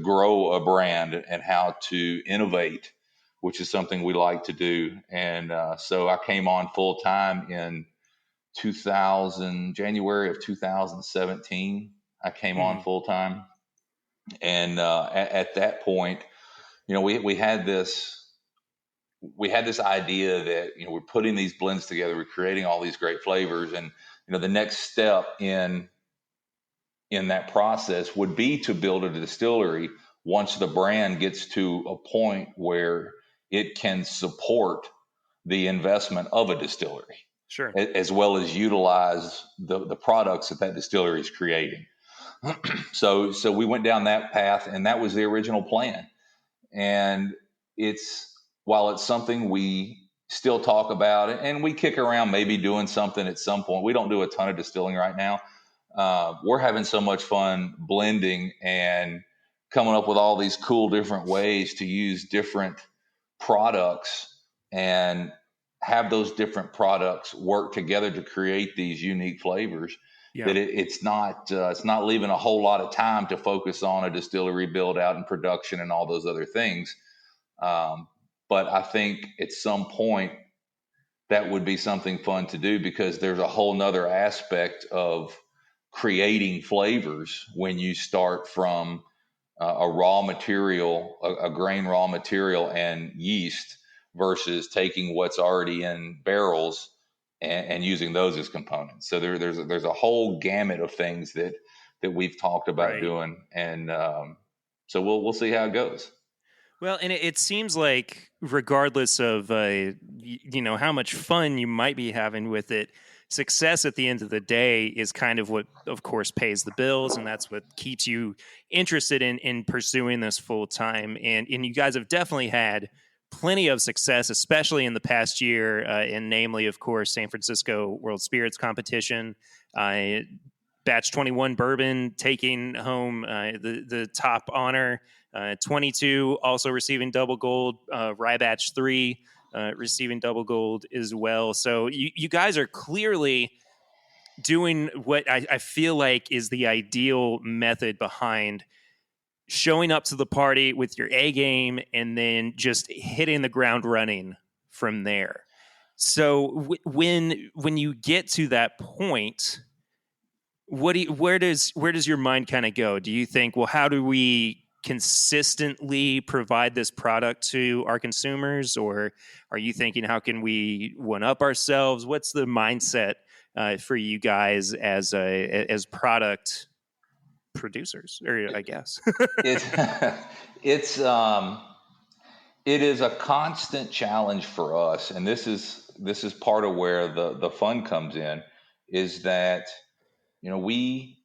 grow a brand and how to innovate, which is something we like to do. And so I came on full time in January of 2017. I came on full time, and at that point, we had this idea that we're putting these blends together, we're creating all these great flavors, and the next step in that process would be to build a distillery once the brand gets to a point where it can support the investment of a distillery, sure, as well as utilize the products that distillery is creating. So we went down that path, and that was the original plan. And while it's something we still talk about, and we kick around maybe doing something at some point, we don't do a ton of distilling right now. We're having so much fun blending and coming up with all these cool different ways to use different products and have those different products work together to create these unique flavors. Yeah. That it's not leaving a whole lot of time to focus on a distillery build out and production and all those other things. But I think at some point that would be something fun to do, because there's a whole nother aspect of creating flavors when you start from a raw material, a grain raw material and yeast, versus taking what's already in barrels and using those as components. So there's a whole gamut of things that we've talked about doing, and so we'll see how it goes. Well, and it seems like, regardless of how much fun you might be having with it, success at the end of the day is kind of what, of course, pays the bills, and that's what keeps you interested in pursuing this full time. And you guys have definitely had plenty of success, especially in the past year, and namely, of course, San Francisco World Spirits Competition. Batch 21 bourbon taking home the top honor. 22 also receiving double gold. Rye Batch 3 receiving double gold as well. So you guys are clearly doing what I feel like is the ideal method behind showing up to the party with your A game and then just hitting the ground running from there. So when you get to that point, where does your mind kind of go? Do you think, well, how do we consistently provide this product to our consumers, or are you thinking, how can we one up ourselves? What's the mindset for you guys as product producers, or I guess? It is a constant challenge for us, and this is part of where the fun comes in, is that we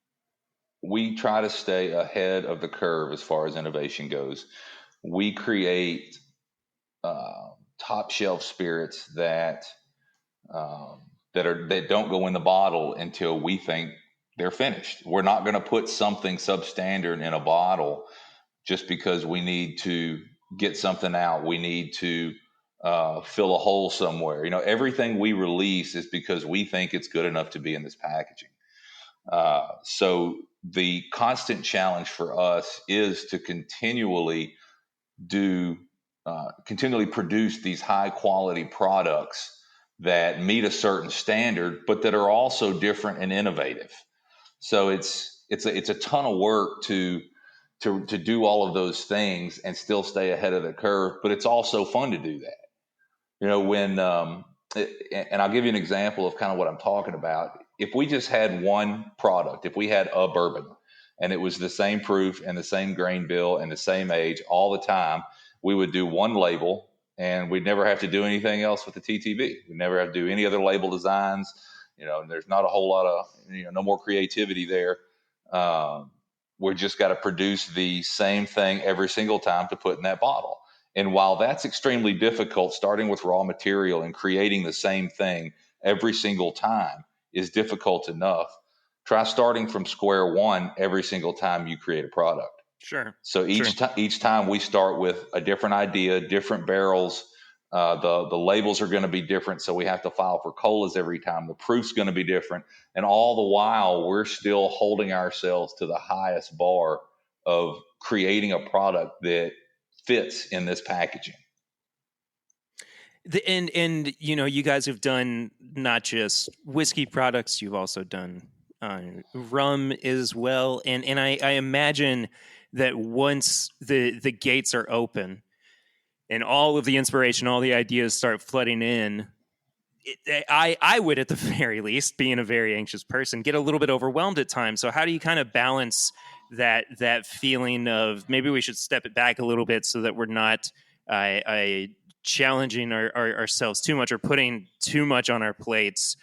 try to stay ahead of the curve as far as innovation goes. We create top shelf spirits that don't go in the bottle until we think they're finished. We're not going to put something substandard in a bottle just because we need to get something out. We need to fill a hole somewhere. Everything we release is because we think it's good enough to be in this packaging. So the constant challenge for us is to continually produce these high quality products that meet a certain standard, but that are also different and innovative. So it's a ton of work to do all of those things and still stay ahead of the curve. But it's also fun to do that. When and I'll give you an example of kind of what I'm talking about. If we just had one product, if we had a bourbon and it was the same proof and the same grain bill and the same age all the time, we would do one label and we'd never have to do anything else with the TTB. We'd never have to do any other label designs. There's not a whole lot of, no more creativity there. We just got to produce the same thing every single time to put in that bottle. And while that's extremely difficult, starting with raw material and creating the same thing every single time is difficult enough. Try starting from square one every single time you create a product. Sure. So each time we start with a different idea, different barrels. The labels are going to be different, so we have to file for colas every time. The proof's going to be different, and all the while we're still holding ourselves to the highest bar of creating a product that fits in this packaging. And you guys have done not just whiskey products, you've also done rum as well. And I imagine that once the gates are open and all of the inspiration, all the ideas start flooding in, I would, at the very least, being a very anxious person, get a little bit overwhelmed at times. So how do you kind of balance that feeling of maybe we should step it back a little bit so that we're not challenging ourselves too much or putting too much on our plates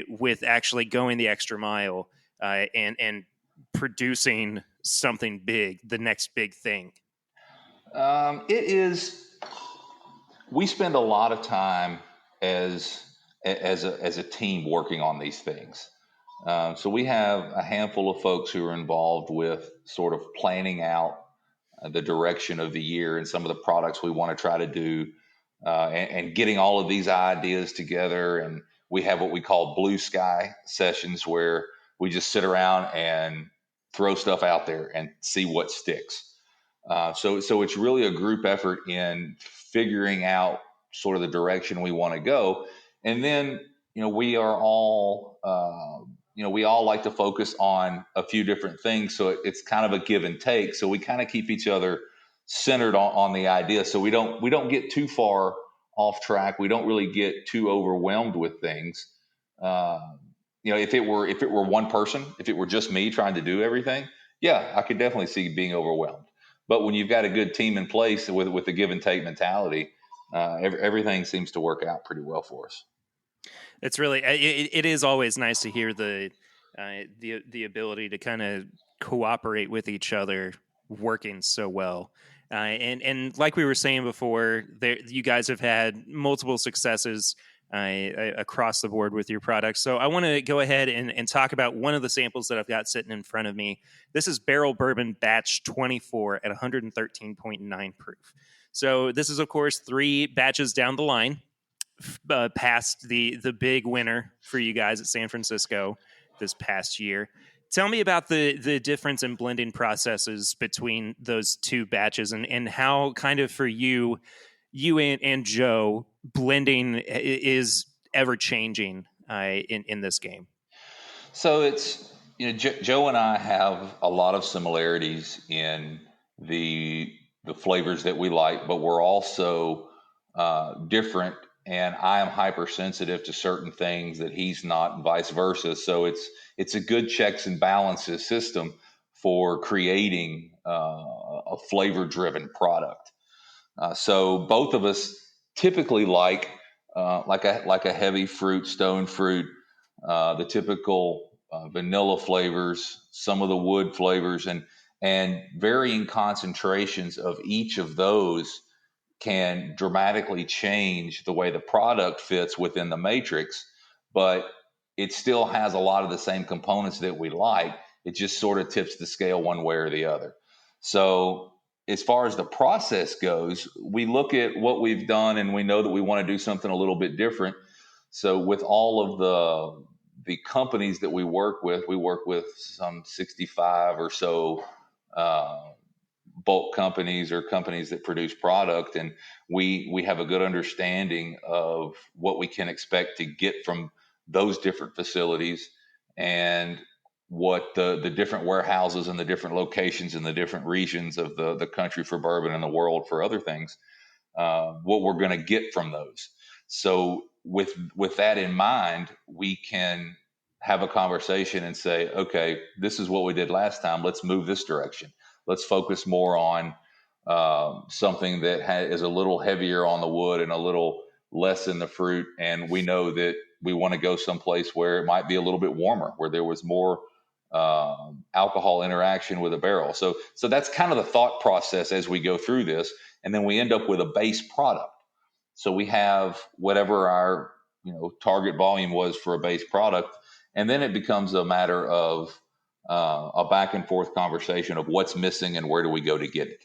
with actually going the extra mile and producing something big, the next big thing? We spend a lot of time as a team working on these things. So we have a handful of folks who are involved with sort of planning out the direction of the year and some of the products we want to try to do, and getting all of these ideas together. And we have what we call blue sky sessions where we just sit around and throw stuff out there and see what sticks. So it's really a group effort in figuring out sort of the direction we want to go. And then, we are all, we all like to focus on a few different things. So it's kind of a give and take. So we kind of keep each other centered on the idea. So we don't get too far off track. We don't really get too overwhelmed with things. If it were one person, if it were just me trying to do everything, yeah, I could definitely see being overwhelmed. But when you've got a good team in place with the give and take mentality, everything seems to work out pretty well for us. It's really it is always nice to hear the ability to kind of cooperate with each other working so well. And like we were saying before, you guys have had multiple successes across the board with your products. So I want to go ahead and talk about one of the samples that I've got sitting in front of me. This is Barrell Bourbon Batch 24 at 113.9 proof. So this is, of course, 3 batches down the line, past the big winner for you guys at San Francisco this past year. Tell me about the difference in blending processes between those 2 batches and how kind of for you and Joe, blending is ever changing in this game. So it's, Joe and I have a lot of similarities in the flavors that we like, but we're also different. And I am hypersensitive to certain things that he's not, and vice versa. So it's a good checks and balances system for creating a flavor-driven product. So both of us typically like a heavy fruit, stone fruit, the typical vanilla flavors, some of the wood flavors, and varying concentrations of each of those can dramatically change the way the product fits within the matrix, but it still has a lot of the same components that we like. It just sort of tips the scale one way or the other. So as far as the process goes, we look at what we've done and we know that we want to do something a little bit different. So with all of the companies that we work with some 65 or so bulk companies or companies that produce product, and we have a good understanding of what we can expect to get from those different facilities, and what the different warehouses and the different locations in the different regions of the country for bourbon and the world for other things, what we're going to get from those. So with that in mind, we can have a conversation and say, okay, this is what we did last time. Let's move this direction. Let's focus more on something that is a little heavier on the wood and a little less in the fruit. And we know that we want to go someplace where it might be a little bit warmer, where there was more alcohol interaction with a barrel. So that's kind of the thought process as we go through this. And then we end up with a base product. So we have whatever our target volume was for a base product, and then it becomes a matter of a back and forth conversation of what's missing and where do we go to get it.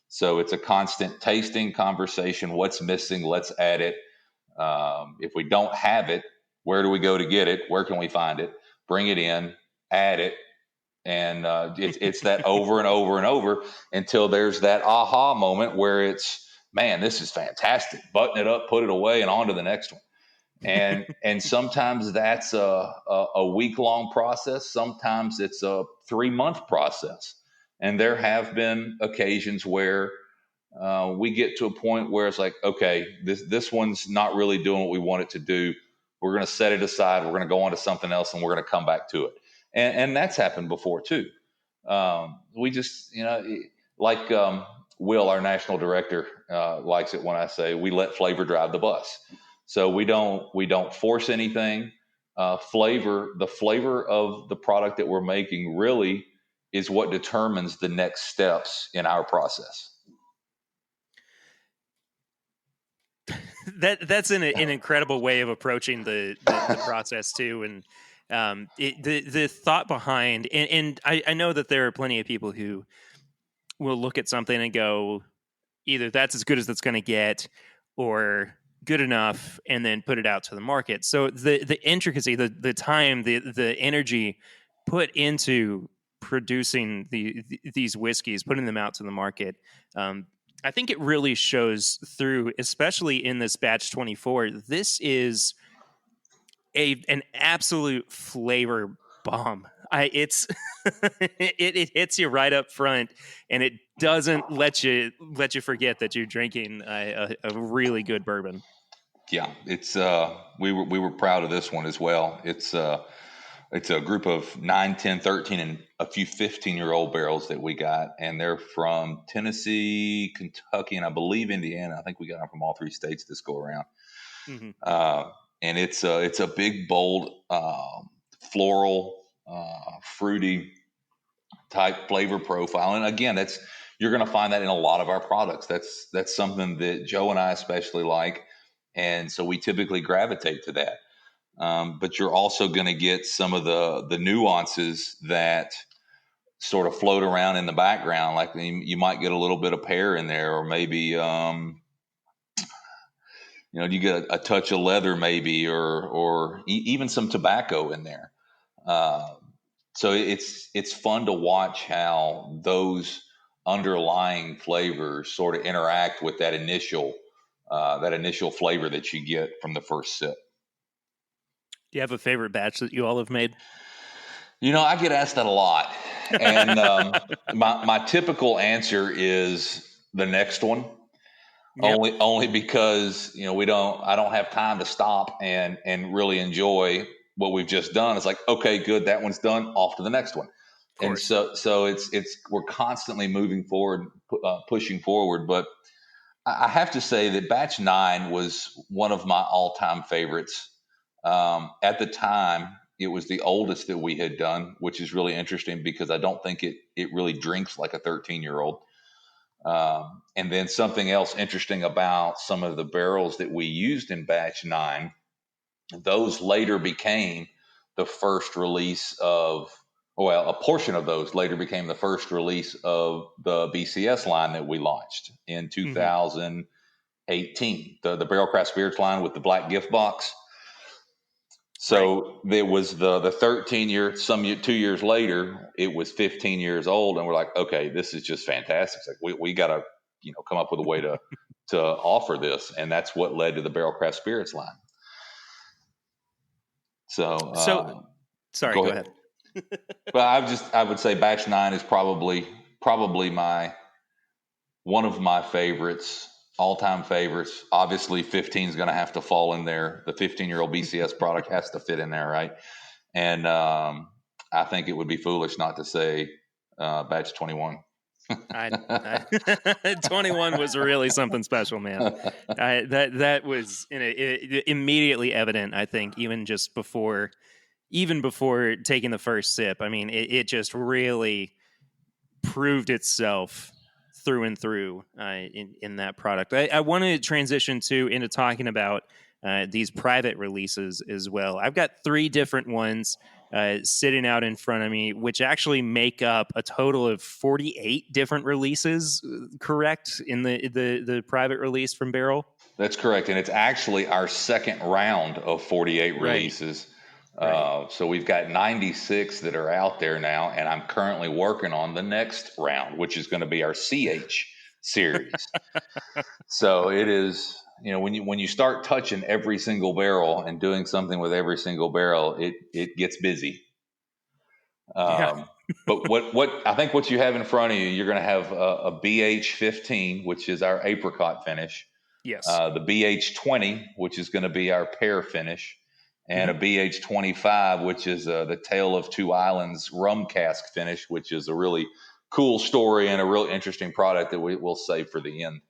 So it's a constant tasting conversation. What's missing? Let's add it. If we don't have it, where do we go to get it? Where can we find it? Bring it in, add it. And it's that over and over and over until there's that aha moment where it's, man, this is fantastic. Button it up, put it away, and on to the next one. And sometimes that's a week-long process. Sometimes it's a 3-month process. And there have been occasions where we get to a point where it's like, okay, this one's not really doing what we want it to do. We're going to set it aside. We're going to go on to something else, and we're going to come back to it. And that's happened before too. We just, like Will, our national director, likes it when I say we let flavor drive the bus. So we don't force anything. The flavor of the product that we're making really is what determines the next steps in our process. That's an incredible way of approaching the process too, and the thought behind, and I know that there are plenty of people who will look at something and go, either that's as good as it's going to get, or good enough, and then put it out to the market. So the intricacy, the time, the energy put into producing these whiskeys, putting them out to the market, I think it really shows through, especially in this batch 24. This is an absolute flavor bomb. It hits you right up front, and it doesn't let you forget that you're drinking a really good bourbon. Yeah, it's we were proud of this one as well. It's a group of 9, 10, 13, and a few 15-year-old barrels that we got, and they're from Tennessee, Kentucky, and I believe Indiana. I think we got them from all 3 states this go around. Mm-hmm. And it's a big, bold, floral, fruity type flavor profile. And again, you're going to find that in a lot of our products. That's something that Joe and I especially like, and so we typically gravitate to that. But you're also going to get some of the nuances that sort of float around in the background. Like you might get a little bit of pear in there, or maybe you get a touch of leather, maybe, or even some tobacco in there. So it's fun to watch how those underlying flavors sort of interact with that initial flavor that you get from the first sip. Do you have a favorite batch that you all have made? I get asked that a lot, and my typical answer is the next one. Yep. Only because I don't have time to stop and really enjoy what we've just done. It's like, okay, good, that one's done, off to the next one. And so it's we're constantly moving forward, pushing forward. But I have to say that batch 9 was one of my all-time favorites. At the time, it was the oldest that we had done, which is really interesting because I don't think it really drinks like a 13-year-old. And then something else interesting about some of the barrels that we used in batch 9, those later became the first release of, a portion of those later became the first release of the BCS line that we launched in 2018. The Barrell Craft Spirits line with the black gift box. So there was the 13-year, 2 years later, it was 15 years old, and we're like, okay, this is just fantastic. It's like we got to come up with a way to offer this, and that's what led to the Barrell Craft Spirits line. So sorry, go ahead. But I would say Batch 9 is probably one of my favorites, all-time favorites. Obviously, 15 is going to have to fall in there. The 15-year-old BCS product has to fit in there, right? And I think it would be foolish not to say Batch 21. 21 was really something special, man. That was immediately evident, I think, even before taking the first sip. I mean, it just really proved itself through and through in that product. I wanted to transition into talking about these private releases as well. I've got 3 different ones sitting out in front of me, which actually make up a total of 48 different releases, correct, in the private release from Barrell? That's correct, and it's actually our second round of 48 releases. Right. So we've got 96 that are out there now, and I'm currently working on the next round, which is going to be our CH series. So it is, when you start touching every single barrel and doing something with every single barrel, it gets busy. But what I think what you have in front of you, you're going to have a BH15, which is our apricot finish. Yes. The BH20, which is going to be our pear finish. And a BH25, which is the Tale of Two Islands rum cask finish, which is a really cool story and a real interesting product that we'll save for the end.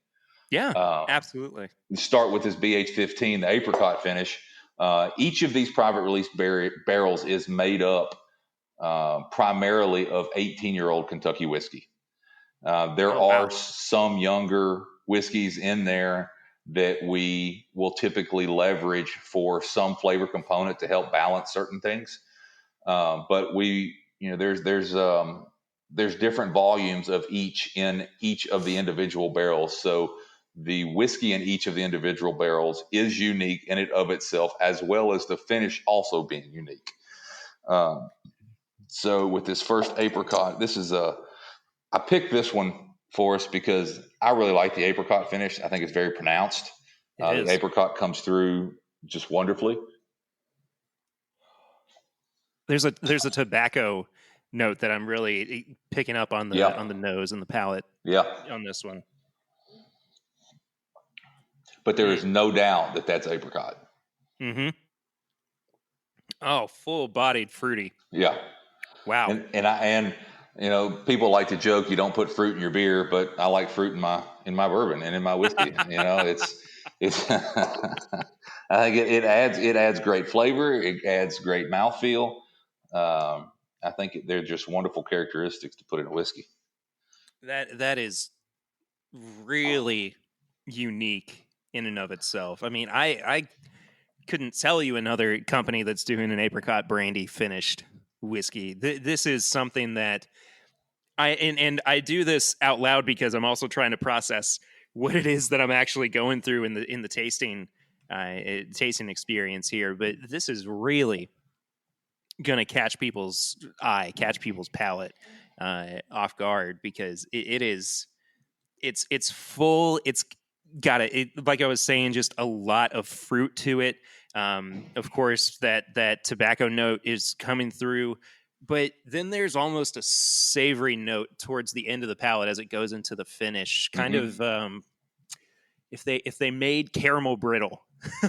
Yeah, absolutely. We start with this BH15, the apricot finish. Each of these private release barrels is made up primarily of 18-year-old Kentucky whiskey. There are some younger whiskeys in there that we will typically leverage for some flavor component to help balance certain things. But there's different volumes of each in each of the individual barrels. So the whiskey in each of the individual barrels is unique in it of itself, as well as the finish also being unique. So with this first apricot, I picked this one for us because I really like the apricot finish. I think it's very pronounced. The apricot comes through just wonderfully. There's a tobacco note that I'm really picking up on the nose and the palate. Yeah. On this one. But there is no doubt that that's apricot. Mm-hmm. Oh, full-bodied fruity. Yeah. Wow. And people like to joke you don't put fruit in your beer, but I like fruit in my bourbon and in my whiskey. It's I think it adds great flavor. It adds great mouthfeel. I think they're just wonderful characteristics to put in a whiskey. That is really unique in and of itself. I mean, I couldn't tell you another company that's doing an apricot brandy finished whiskey. This is something that I do this out loud because I'm also trying to process what it is that I'm actually going through in the tasting experience here. But this is really going to catch people's eye, catch people's palate off guard, because it's full. It's got like I was saying, just a lot of fruit to it. Of course, that tobacco note is coming through, but then there's almost a savory note towards the end of the palate as it goes into the finish. Kind of if they made caramel brittle.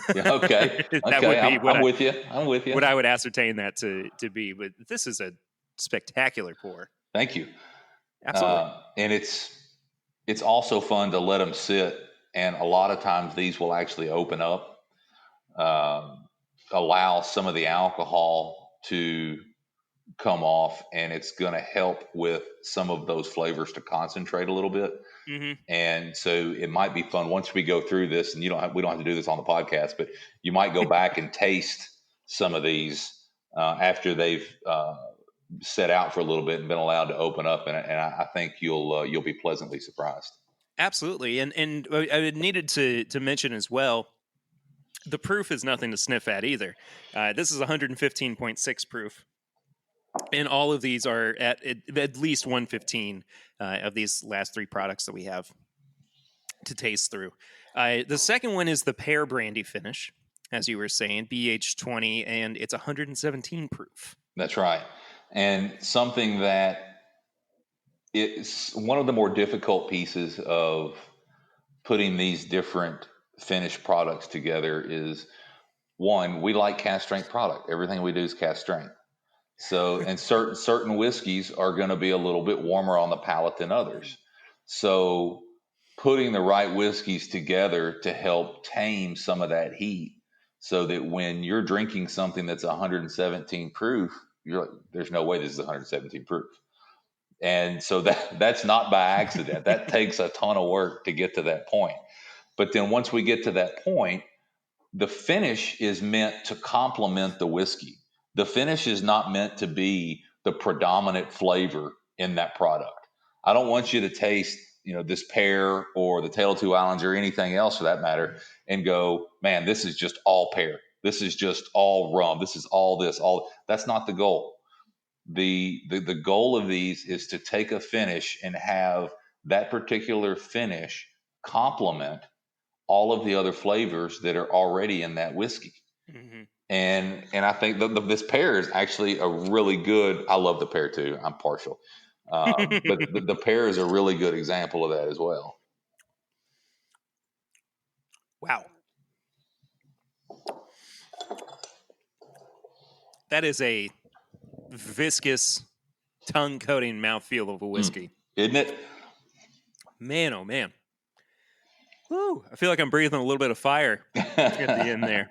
Okay. That would be I'm with you. What I would ascertain that to be. But this is a spectacular pour. Thank you. Absolutely. And it's also fun to let them sit, and a lot of times these will actually open up, allow some of the alcohol to come off, and it's going to help with some of those flavors to concentrate a little bit. Mm-hmm. And so it might be fun once we go through this, and we don't have to do this on the podcast, but you might go back and taste some of these after they've set out for a little bit and been allowed to open up, and I think you'll be pleasantly surprised. Absolutely, and I needed to mention as well The proof is nothing to sniff at either. This is 115.6 proof. And all of these are at least 115 of these last three products that we have to taste through. The second one is the pear brandy finish, as you were saying, BH20, and it's 117 proof. That's right. And something that it's one of the more difficult pieces of putting these different finished products together is, one, we like cast strength product. Everything we do is cast strength. So, and certain whiskeys are going to be a little bit warmer on the palate than others. So, putting the right whiskeys together to help tame some of that heat, so that when you're drinking something that's 117 proof, you're like, there's no way this is 117 proof. And so that's not by accident. That takes a ton of work to get to that point. But then once we get to that point, the finish is meant to complement the whiskey. The finish is not meant to be the predominant flavor in that product. I don't want you to taste, this pear or the Tale of Two Islands or anything else for that matter and go, man, this is just all pear. This is just all rum. This is all this, all. That's not the goal. The goal of these is to take a finish and have that particular finish complement all of the other flavors that are already in that whiskey. Mm-hmm. And I think this pear is actually a really good. I love the pear too. I'm partial, but the pear is a really good example of that as well. Wow, that is a viscous, tongue-coating mouthfeel of a whiskey, isn't it? Man, oh man. Woo! I feel like I'm breathing a little bit of fire at the end there.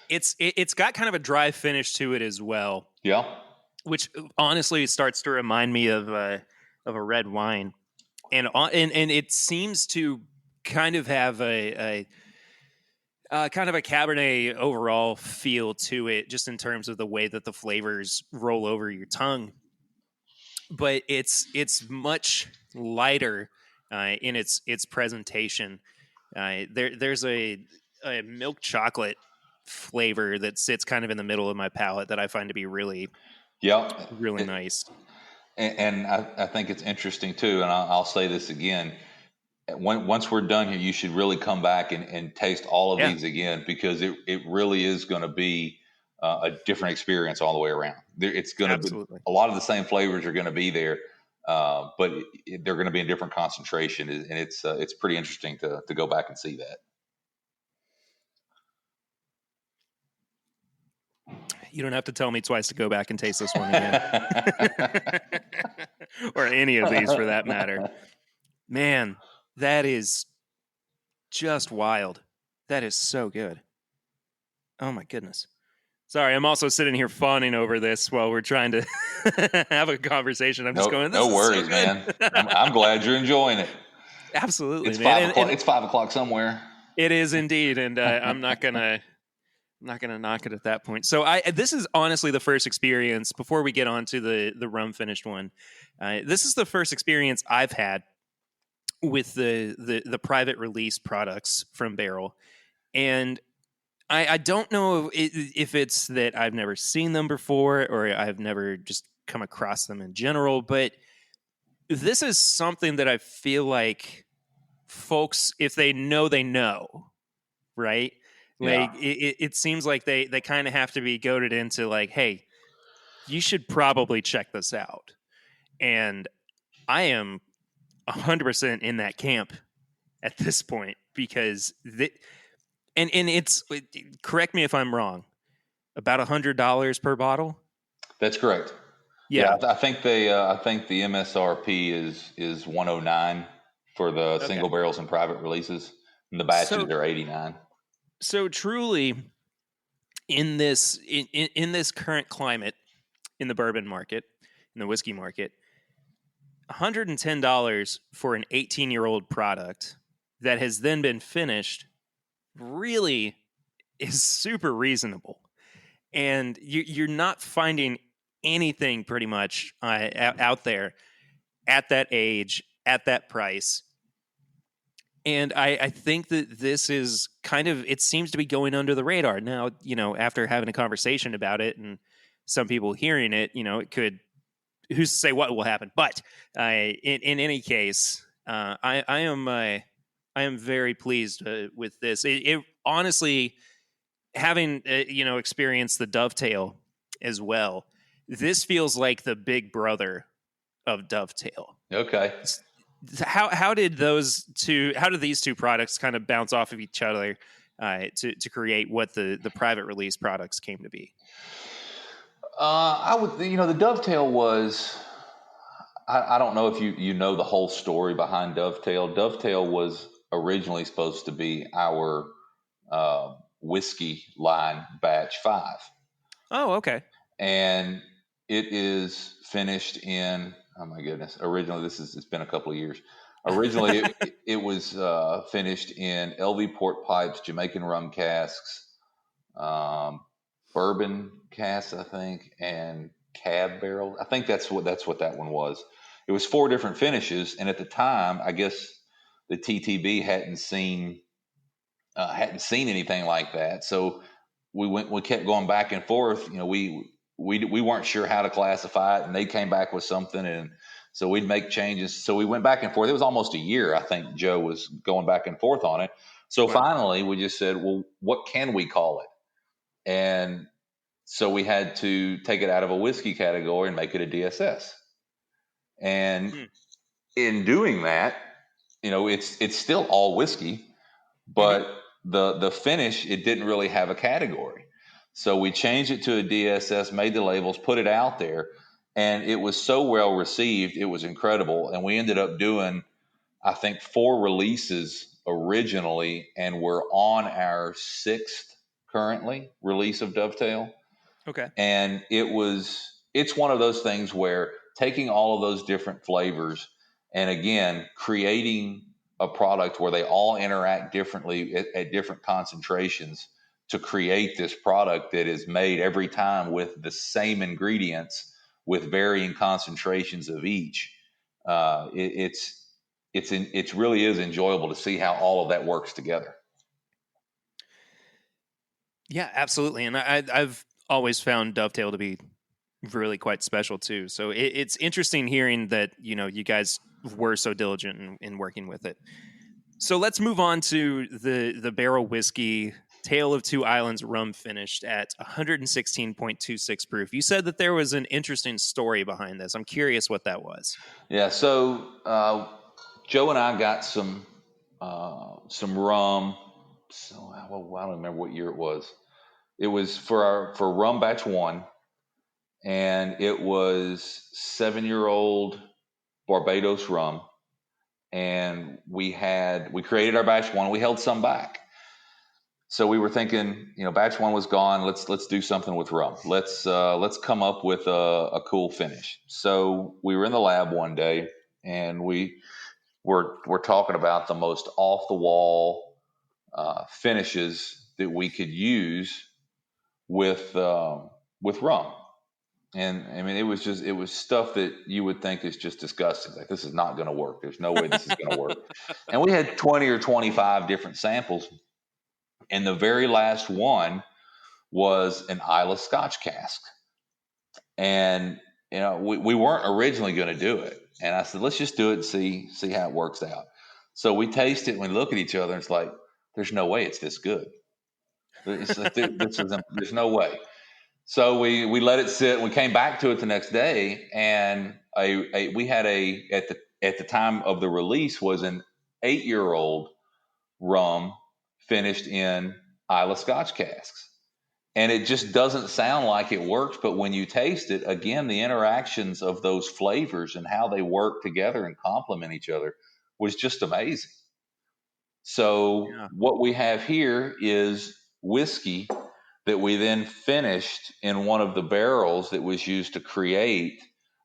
It's got kind of a dry finish to it as well. Yeah. Which honestly starts to remind me of a red wine, and it seems to kind of have a kind of a Cabernet overall feel to it, just in terms of the way that the flavors roll over your tongue. But it's much lighter in its presentation. There's a milk chocolate flavor that sits kind of in the middle of my palate that I find to be really nice. And I think it's interesting too, and I'll say this again. Once we're done here, you should really come back and taste all of these again, because it really is going to be a different experience all the way around. It's going to be a lot of the same flavors are going to be there, but they're going to be in different concentration, and it's pretty interesting to go back and see that. You don't have to tell me twice to go back and taste this one again. Or any of these for that matter. Man, that is just wild. That is so good. Oh my goodness. Sorry, I'm also sitting here fawning over this while we're trying to have a conversation. I'm just going, this no is worries, so man. I'm glad you're enjoying it. Absolutely, it's man. 5 o'clock. It's 5 o'clock somewhere. It is indeed, and I'm not gonna knock it at that point. So this is honestly the first experience, before we get on to the rum finished one. This is the first experience I've had with the private release products from Barrell, and I don't know if it's that I've never seen them before or I've never just come across them in general, but this is something that I feel like folks, if they know, right? Like it seems like they kind of have to be goaded into like, hey, you should probably check this out. And I am 100% in that camp at this point, because and it's, correct me if I'm wrong, about $100 per bottle. That's correct. Yeah, I think the MSRP is 109 for the single barrels and private releases, and the batches are 89. So truly, in this current climate, in the bourbon market, in the whiskey market, $110 for an 18-year-old product that has then been finished really is super reasonable. And you're not finding anything pretty much out there at that age, at that price, And I think that this is kind of, it seems to be going under the radar. Now, after having a conversation about it and some people hearing it, it could, who's to say what will happen? But in any case, I am very pleased with this. It honestly, having experienced the Dovetail as well, this feels like the big brother of Dovetail. Okay. How did these two products kind of bounce off of each other to create what the private release products came to be? I would, the Dovetail was, I don't know if you know the whole story behind Dovetail. Dovetail was originally supposed to be our whiskey line batch 5. Oh, okay. And it is finished in, oh my goodness, originally it's been a couple of years. Originally it was finished in LV port pipes, Jamaican rum casks, bourbon casks, I think, and cab barrel. I think that's what that one was. It was 4 different finishes, and at the time, I guess the TTB hadn't seen anything like that. So we kept going back and forth. We weren't sure how to classify it, and they came back with something, and so we'd make changes. So we went back and forth. It was almost a year, I think Joe was going back and forth on it. So finally we just said, well, what can we call it? And so we had to take it out of a whiskey category and make it a DSS. And in doing that, it's still all whiskey, but the finish, it didn't really have a category. So we changed it to a DSS, made the labels, put it out there, and it was so well received. It was incredible. And we ended up doing, I think, 4 releases originally, and we're on our 6th currently release of Dovetail. Okay. And it's one of those things where taking all of those different flavors and again, creating a product where they all interact differently at different concentrations to create this product that is made every time with the same ingredients with varying concentrations of each. It really is enjoyable to see how all of that works together. Yeah, absolutely. And I've always found Dovetail to be really quite special too. So it's interesting hearing that, you guys were so diligent in working with it. So let's move on to the Barrell Whiskey Tale of Two Islands rum finished at 116.26 proof. You said that there was an interesting story behind this. I'm curious what that was. Yeah, so Joe and I got some rum. So I don't remember what year it was. It was for rum batch 1, and it was 7-year-old Barbados rum. And we created our batch 1. We held some back. So we were thinking, batch 1 was gone. Let's do something with rum. Let's come up with a cool finish. So we were in the lab one day, and we're talking about the most off the wall finishes that we could use with rum. And I mean, it was stuff that you would think is just disgusting. Like, this is not going to work. There's no way this is going to work. And we had 20 or 25 different samples. And the very last one was an Islay Scotch cask. And, we weren't originally going to do it. And I said, let's just do it and see how it works out. So we taste it and we look at each other and it's like, there's no way it's this good. There's no way. So we let it sit. We came back to it the next day, and we had at the time of the release was an 8-year-old rum finished in Islay Scotch casks, and it just doesn't sound like it works. But when you taste it, again, the interactions of those flavors and how they work together and complement each other was just amazing. So what we have here is whiskey that we then finished in one of the barrels that was used to create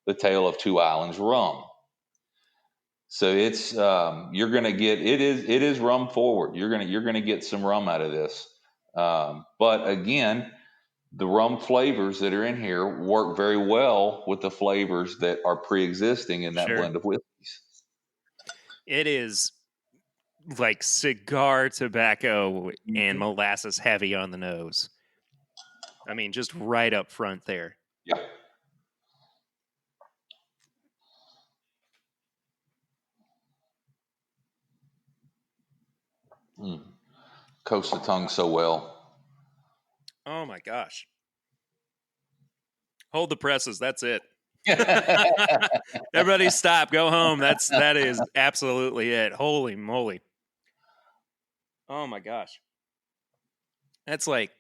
the Tale of Two Islands rum. So it's you're going to get it is rum forward. You're going to get some rum out of this. But again, the rum flavors that are in here work very well with the flavors that are pre-existing in that blend of whiskeys. It is like cigar tobacco and molasses heavy on the nose. I mean, just right up front there. Yeah. Coats the tongue so well. Oh my gosh. Hold the presses. That's it. Everybody stop. Go home. That is absolutely it. Holy moly. Oh my gosh. That's like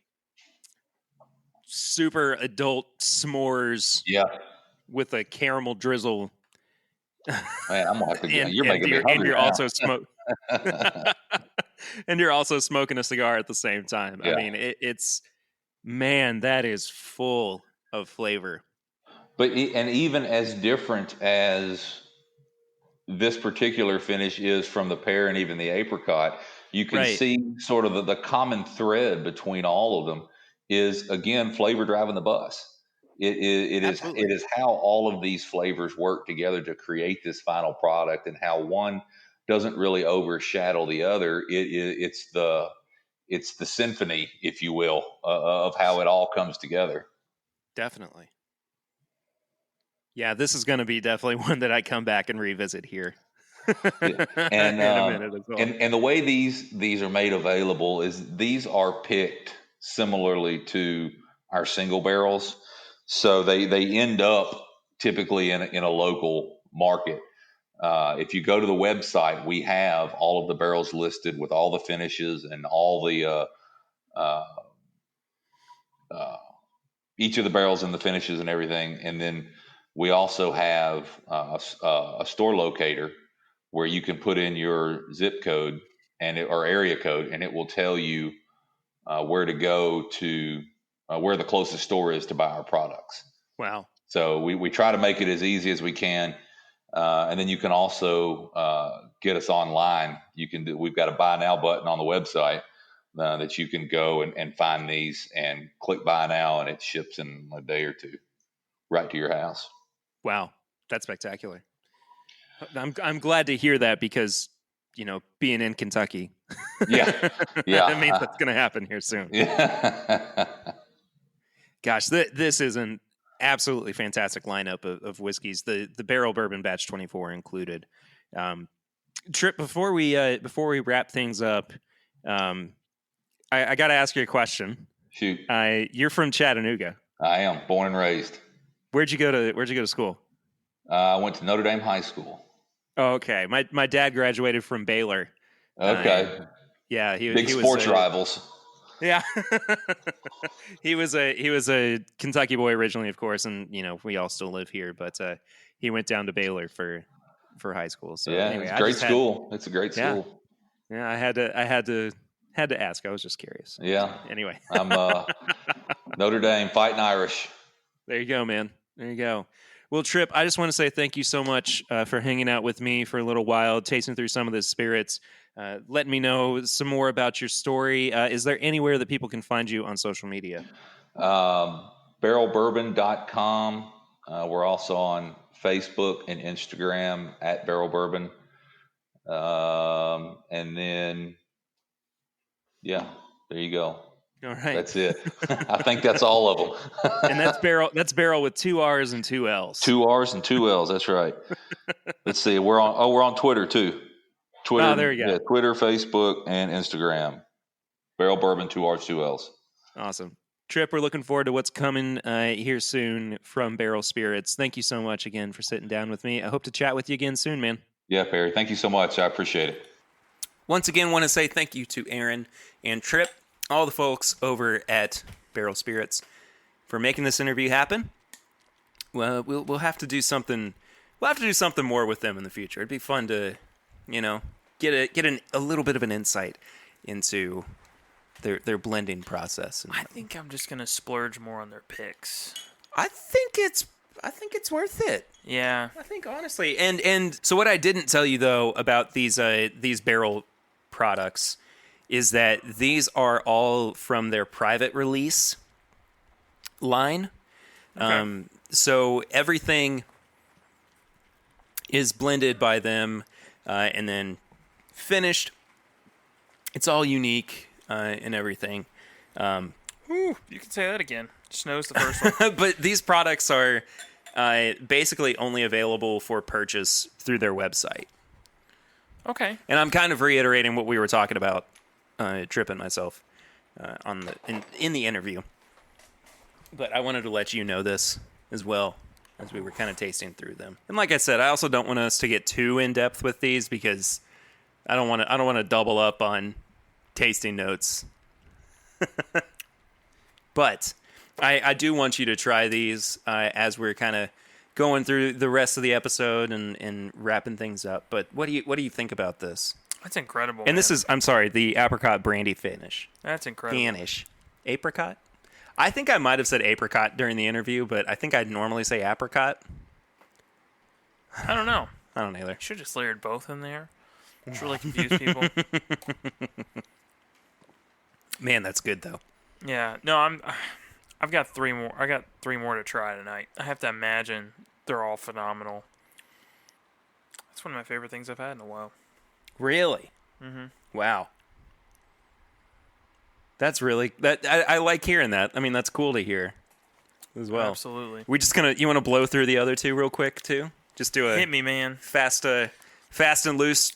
super adult s'mores Yeah. with a caramel drizzle. Man, I'm gonna have to get. You're and making me you're, hungry and you're now. also and you're also smoking a cigar at the same time. Yeah. I mean, it's man, that is full of flavor. But and even as different as this particular finish is from the pear and even the apricot, you can Right. see sort of the common thread between all of them is, again, flavor driving the bus. Absolutely. It is how all of these flavors work together to create this final product, and how one doesn't really overshadow the other. It's the symphony, if you will, of how it all comes together. Definitely. Yeah, this is going to be definitely one that I come back and revisit here. And in a minute as well. and the way these are made available is these are picked similarly to our single barrels, so they end up typically in a local market. If you go to the website, we have all of the barrels listed with all the finishes and all the uh, each of the barrels and the finishes and everything. And then we also have a store locator where you can put in your zip code or area code, and it will tell you where to go to where the closest store is to buy our products. Wow. So we try to make it as easy as we can. And then you can also get us online. We've got a buy now button on the website that you can go and find these and click buy now, and it ships in a day or two right to your house. Wow. That's spectacular. I'm glad to hear that because, being in Kentucky. Yeah. That means that's going to happen here soon. Yeah. Gosh, this is an absolutely fantastic lineup of whiskeys. The Barrell Bourbon Batch 24 included. Tripp, before we wrap things up, I got to ask you a question. Shoot. You're from Chattanooga. I am born and raised. Where'd you go to school? I went to Notre Dame High School. Oh, okay. My dad graduated from Baylor. Okay. Yeah, he was sports rivals. Yeah. he was a Kentucky boy originally, of course, and we all still live here, but he went down to Baylor for high school. So yeah, anyway, it's a great school. It's a great school. Yeah, I had to ask. I was just curious. Yeah. So, anyway. I'm Notre Dame fighting Irish. There you go, man. There you go. Well, Tripp, I just want to say thank you so much for hanging out with me for a little while, tasting through some of the spirits, letting me know some more about your story. Is there anywhere that people can find you on social media? Barrellbourbon.com. We're also on Facebook and Instagram at Barrell Bourbon. And then, yeah, there you go. All right. That's it. I think that's all of them. And that's Barrell with 2 R's and 2 L's. 2 R's and 2 L's. That's right. Let's see. We're on Twitter too. Twitter. Oh, there you go. Yeah, Twitter, Facebook, and Instagram. Barrell Bourbon, 2 R's, 2 L's. Awesome. Tripp, we're looking forward to what's coming here soon from Barrell Spirits. Thank you so much again for sitting down with me. I hope to chat with you again soon, man. Yeah, Perry. Thank you so much. I appreciate it. Once again, want to say thank you to Aaron and Tripp, all the folks over at Barrell Spirits, for making this interview happen. Well, we'll have to do something. We'll have to do something more with them in the future. It'd be fun to, get a little bit of an insight into their blending process. I think I'm just gonna splurge more on their picks. I think it's worth it. Yeah, I think honestly. And so what I didn't tell you though about these Barrell products is that these are all from their private release line. Okay. So everything is blended by them and then finished It's all unique and everything. Ooh, you can say that again. Snow's the first one. But these products are basically only available for purchase through their website. Okay. And I'm kind of reiterating what we were talking about, Tripp and myself, in the interview. But I wanted to let you know this as well, as we were kind of tasting through them. And like I said, I also don't want us to get too in depth with these because I don't want to double up on tasting notes. But I do want you to try these as we're kind of going through the rest of the episode and wrapping things up. But what do you think about this? That's incredible. And this is, I'm sorry, the apricot brandy finish. That's incredible. Anish. Apricot? I think I might have said apricot during the interview, but I think I'd normally say apricot. I don't know. I don't either. Should have just layered both in there. It's really confused people. Man, that's good though. Yeah. No, I've got 3 more. I got 3 more to try tonight. I have to imagine they're all phenomenal. That's one of my favorite things I've had in a while. Really? Mm-hmm. Wow. That's really I like hearing that. I mean, that's cool to hear as well. Absolutely. We just you want to blow through the other 2 real quick too? Just do a hit me, man. Fast and loose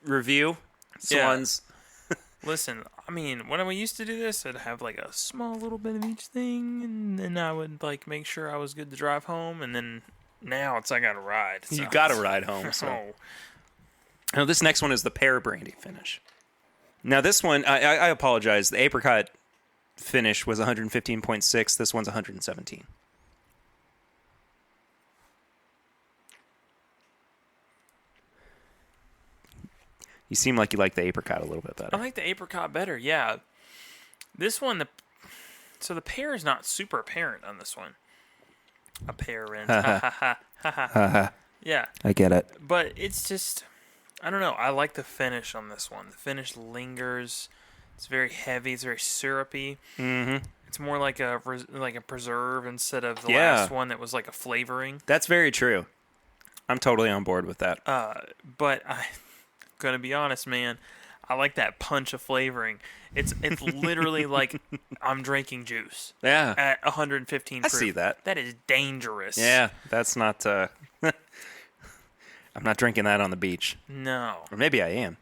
review. Swans. Yeah. Listen, I mean, when we used to do this, I'd have like a small little bit of each thing, and then I would like make sure I was good to drive home, and then now it's I got to ride. So. You got to ride home. So. Oh. Now, this next one is the pear brandy finish. Now, this one, I apologize. The apricot finish was 115.6. This one's 117. You seem like you like the apricot a little bit better. I like the apricot better, yeah. This one, so the pear is not super apparent on this one. Apparent. Yeah. I get it. But it's just, I don't know. I like the finish on this one. The finish lingers. It's very heavy. It's very syrupy. Mm-hmm. It's more like a preserve instead of the last one that was like a flavoring. That's very true. I'm totally on board with that. But I'm gonna be honest, man. I like that punch of flavoring. It's literally like I'm drinking juice. Yeah. At 115 proof. I see that. That is dangerous. Yeah, that's not... I'm not drinking that on the beach. No. Or maybe I am.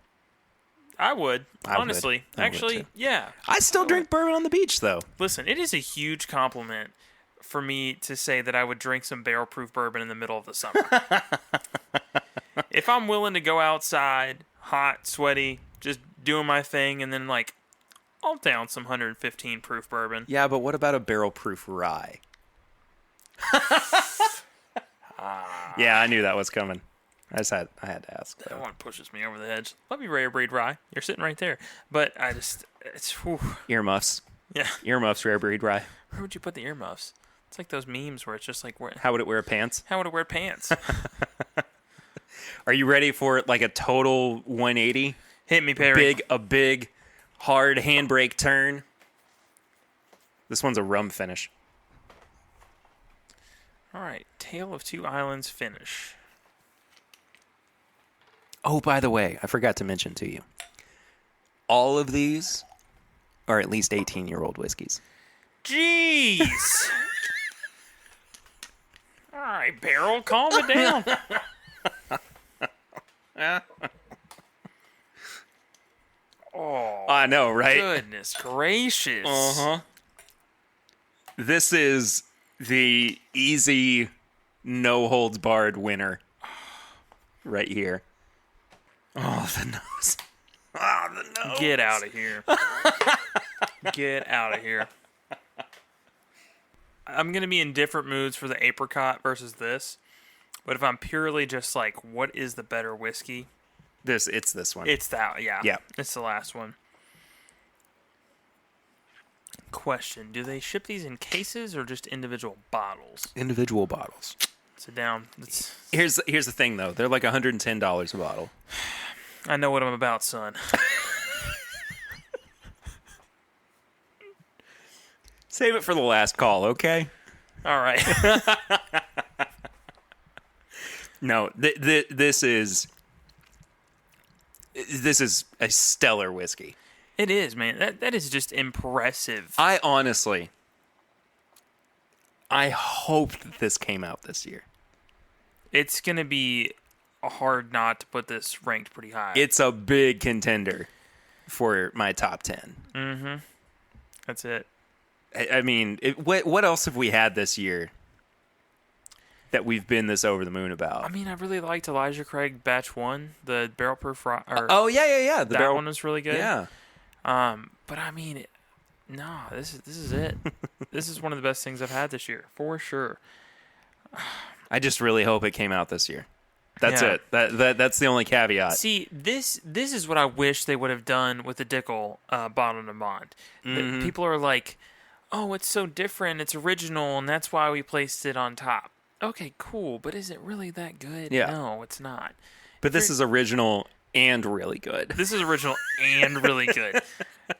I would. Honestly. I would Actually, too. yeah. I still drink bourbon on the beach, though. Listen, it is a huge compliment for me to say that I would drink some barrel-proof bourbon in the middle of the summer. If I'm willing to go outside, hot, sweaty, just doing my thing, and then, like, I'll down some 115 proof bourbon. Yeah, but what about a barrel-proof rye? Yeah, I knew that was coming. I had to ask. That one pushes me over the edge. Love you, Rare Breed Rye. You're sitting right there. But it's whew. Earmuffs. Yeah. Earmuffs, Rare Breed Rye. Where would you put the earmuffs? It's like those memes where it's just like, how would it wear pants? How would it wear pants? Are you ready for like a total 180? Hit me, Perry. A big, hard handbrake turn. This one's a rum finish. All right. Tale of Two Islands finish. Oh, by the way, I forgot to mention to you. All of these are at least 18-year-old whiskeys. Jeez! All right, Barrel, calm it down. Oh, I know, right? Goodness gracious. Uh-huh. This is the easy, no-holds-barred winner right here. Oh, the nose. Oh, the nose. Get out of here. Get out of here. I'm going to be in different moods for the apricot versus this. But if I'm purely just like, what is the better whiskey? It's this one. It's that, yeah. Yeah. It's the last one. Question, do they ship these in cases or just individual bottles? Individual bottles. Sit down. Here's the thing, though. They're like $110 a bottle. I know what I'm about, son. Save it for the last call, okay? All right. No, this is a stellar whiskey. It is, man. That is just impressive. I hope that this came out this year. It's going to be hard not to put this ranked pretty high. It's a big contender for my top 10. Mm-hmm. That's it. I mean, what else have we had this year that we've been this over the moon about? I mean, I really liked Elijah Craig Batch 1, the barrel proof. Oh, yeah. That one was really good. Yeah. But I mean, no, this is it. This is one of the best things I've had this year, for sure. I just really hope it came out this year. That's Yeah. it. That's the only caveat. See, this is what I wish they would have done with the Dickel Bottled and Bond. Mm-hmm. People are like, oh, it's so different, it's original, and that's why we placed it on top. Okay, cool, but is it really that good? Yeah. No, it's not. But this is original and really good. This is original and really good.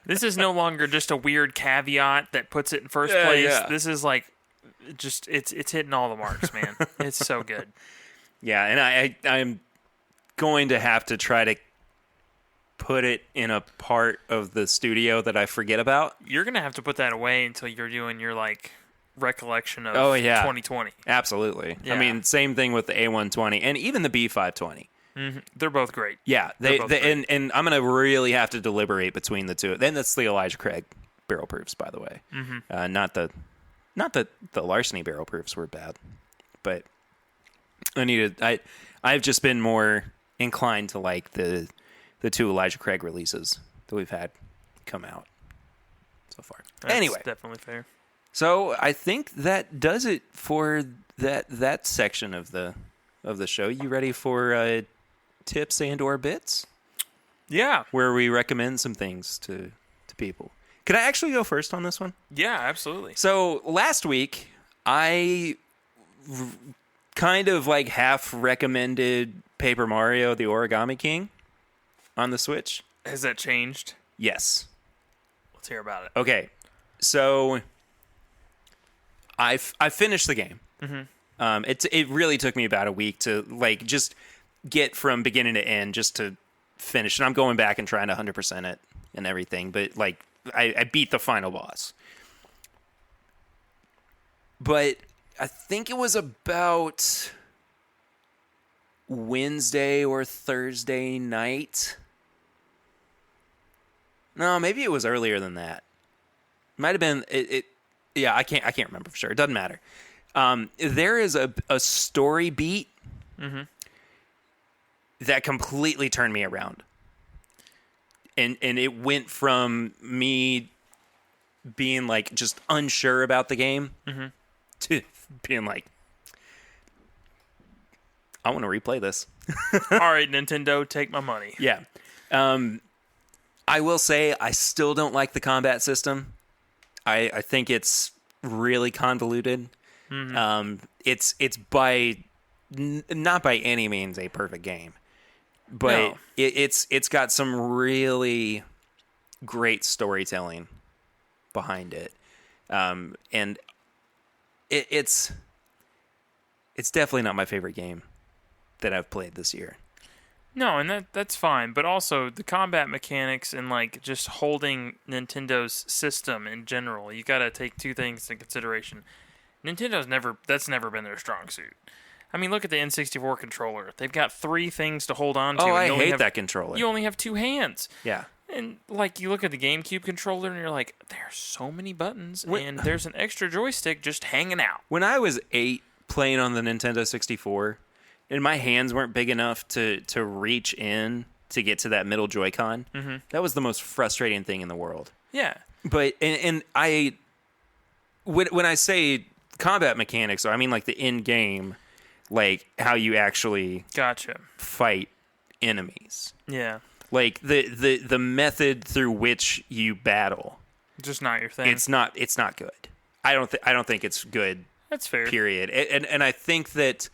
This is no longer just a weird caveat that puts it in first place. Yeah. This is like, just it's hitting all the marks, man. It's so good. Yeah, and I'm going to have to try to put it in a part of the studio that I forget about. You're gonna have to put that away until you're doing your like recollection of 2020. Absolutely. Yeah. I mean, same thing with the A120 and even the B520. Mm-hmm. They're both great. Yeah, They're both great. and I'm gonna really have to deliberate between the two. Then that's the Elijah Craig barrel proofs, by the way. Mm-hmm. Not the larceny barrel proofs were bad, but I've just been more inclined to like the two Elijah Craig releases that we've had come out so far. That's anyway, definitely fair. So I think that does it for that section of the show. You ready for tips and/or bits? Yeah. Where we recommend some things to people. Can I actually go first on this one? Yeah, absolutely. So last week, I kind of like half recommended Paper Mario: The Origami King on the Switch. Has that changed? Yes. Let's hear about it. Okay. So I finished the game. Mm-hmm. It really took me about a week to like just get from beginning to end just to finish. And I'm going back and trying to 100% it and everything. But like I beat the final boss. But I think it was about Wednesday or Thursday night. No, maybe it was earlier than that. Might have been it. Yeah, I can't remember for sure. It doesn't matter. There is a story beat that completely turned me around. And it went from me being like just unsure about the game to being like, I want to replay this. All right, Nintendo, take my money. Yeah. I will say I still don't like the combat system. I think it's really convoluted. It's by not by any means a perfect game, but No. it's got some really great storytelling behind it, and it's definitely not my favorite game that I've played this year. No, and that's fine. But also the combat mechanics and like just holding Nintendo's system in general, you got to take two things into consideration. That's never been their strong suit. I mean, look at the N64 controller. They've got three things to hold on to. Oh, and I you only hate have- that controller. You only have two hands. Yeah. And like you look at the GameCube controller and you're like, there's so many buttons and there's an extra joystick just hanging out. When I was 8 playing on the Nintendo 64, and my hands weren't big enough to reach in to get to that middle Joy-Con, that was the most frustrating thing in the world. Yeah. But when I say combat mechanics, I mean like the in-game, like how you actually Gotcha. fight enemies, Yeah. like the method through which you battle. Just not your thing. It's not good. I don't think it's good. That's fair. Period. And I think that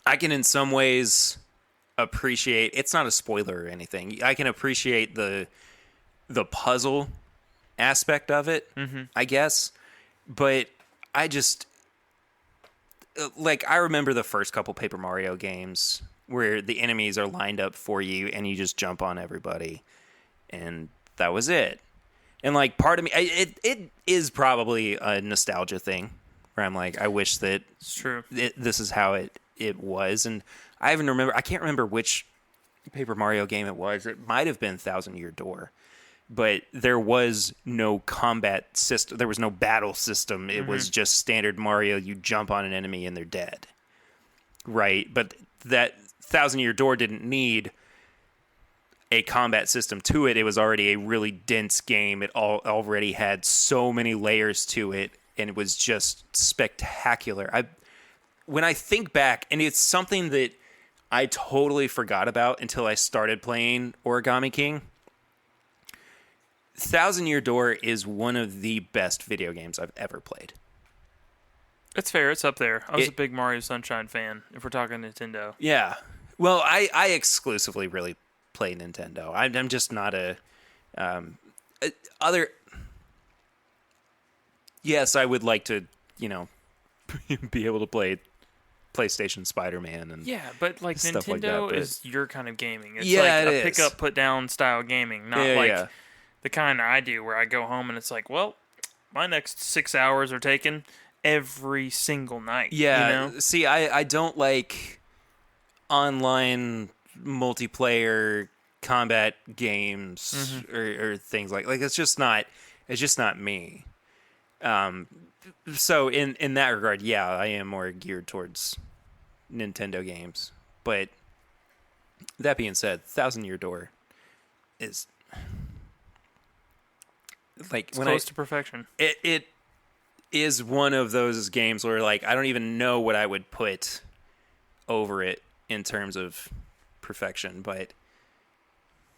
I can in some ways appreciate, it's not a spoiler or anything, I can appreciate the puzzle aspect of it, I guess. But I just, like, I remember the first couple Paper Mario games where the enemies are lined up for you and you just jump on everybody. and that was it. And like part of me, it is probably a nostalgia thing where I'm like, I wish that It's true. this is how it was. And I can't remember which Paper Mario game it was. It might have been Thousand Year Door, but there was no combat system. There was no battle system. It was just standard Mario. You jump on an enemy and they're dead. Right. But that Thousand Year Door didn't need a combat system to it. It was already a really dense game. It already had so many layers to it, and it was just spectacular. When I think back, and it's something that I totally forgot about until I started playing Origami King. Thousand Year Door is one of the best video games I've ever played. It's fair. It's up there. I was a big Mario Sunshine fan, if we're talking Nintendo. Yeah. Well, I exclusively really play Nintendo. I'm just not other. Yes, I would like to, be able to play PlayStation Spider-Man and but like stuff Nintendo like that, but is your kind of gaming. It's Yeah, like it a pick is. up, put down style gaming, not the kind I do where I go home and it's like, well, my next 6 hours are taken every single night. Yeah. See, I don't like online multiplayer combat games or things like it's just not me. So in that regard, yeah, I am more geared towards Nintendo games. But that being said, Thousand Year Door is like It's close to perfection. It is one of those games where like I don't even know what I would put over it in terms of perfection, but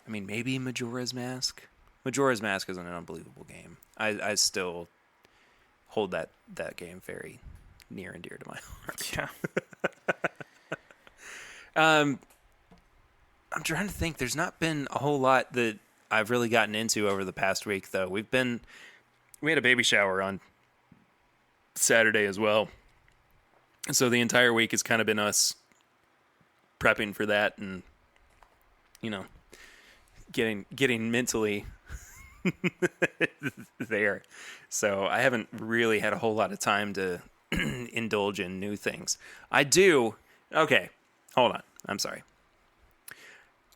I mean maybe Majora's Mask. Majora's Mask is an unbelievable game. I still hold that game very near and dear to my heart. Yeah. I'm trying to think. There's not been a whole lot that I've really gotten into over the past week, though. We had a baby shower on Saturday as well, so the entire week has kind of been us prepping for that and getting mentally there. So I haven't really had a whole lot of time to indulge in new things. I do. Okay, hold on. I'm sorry.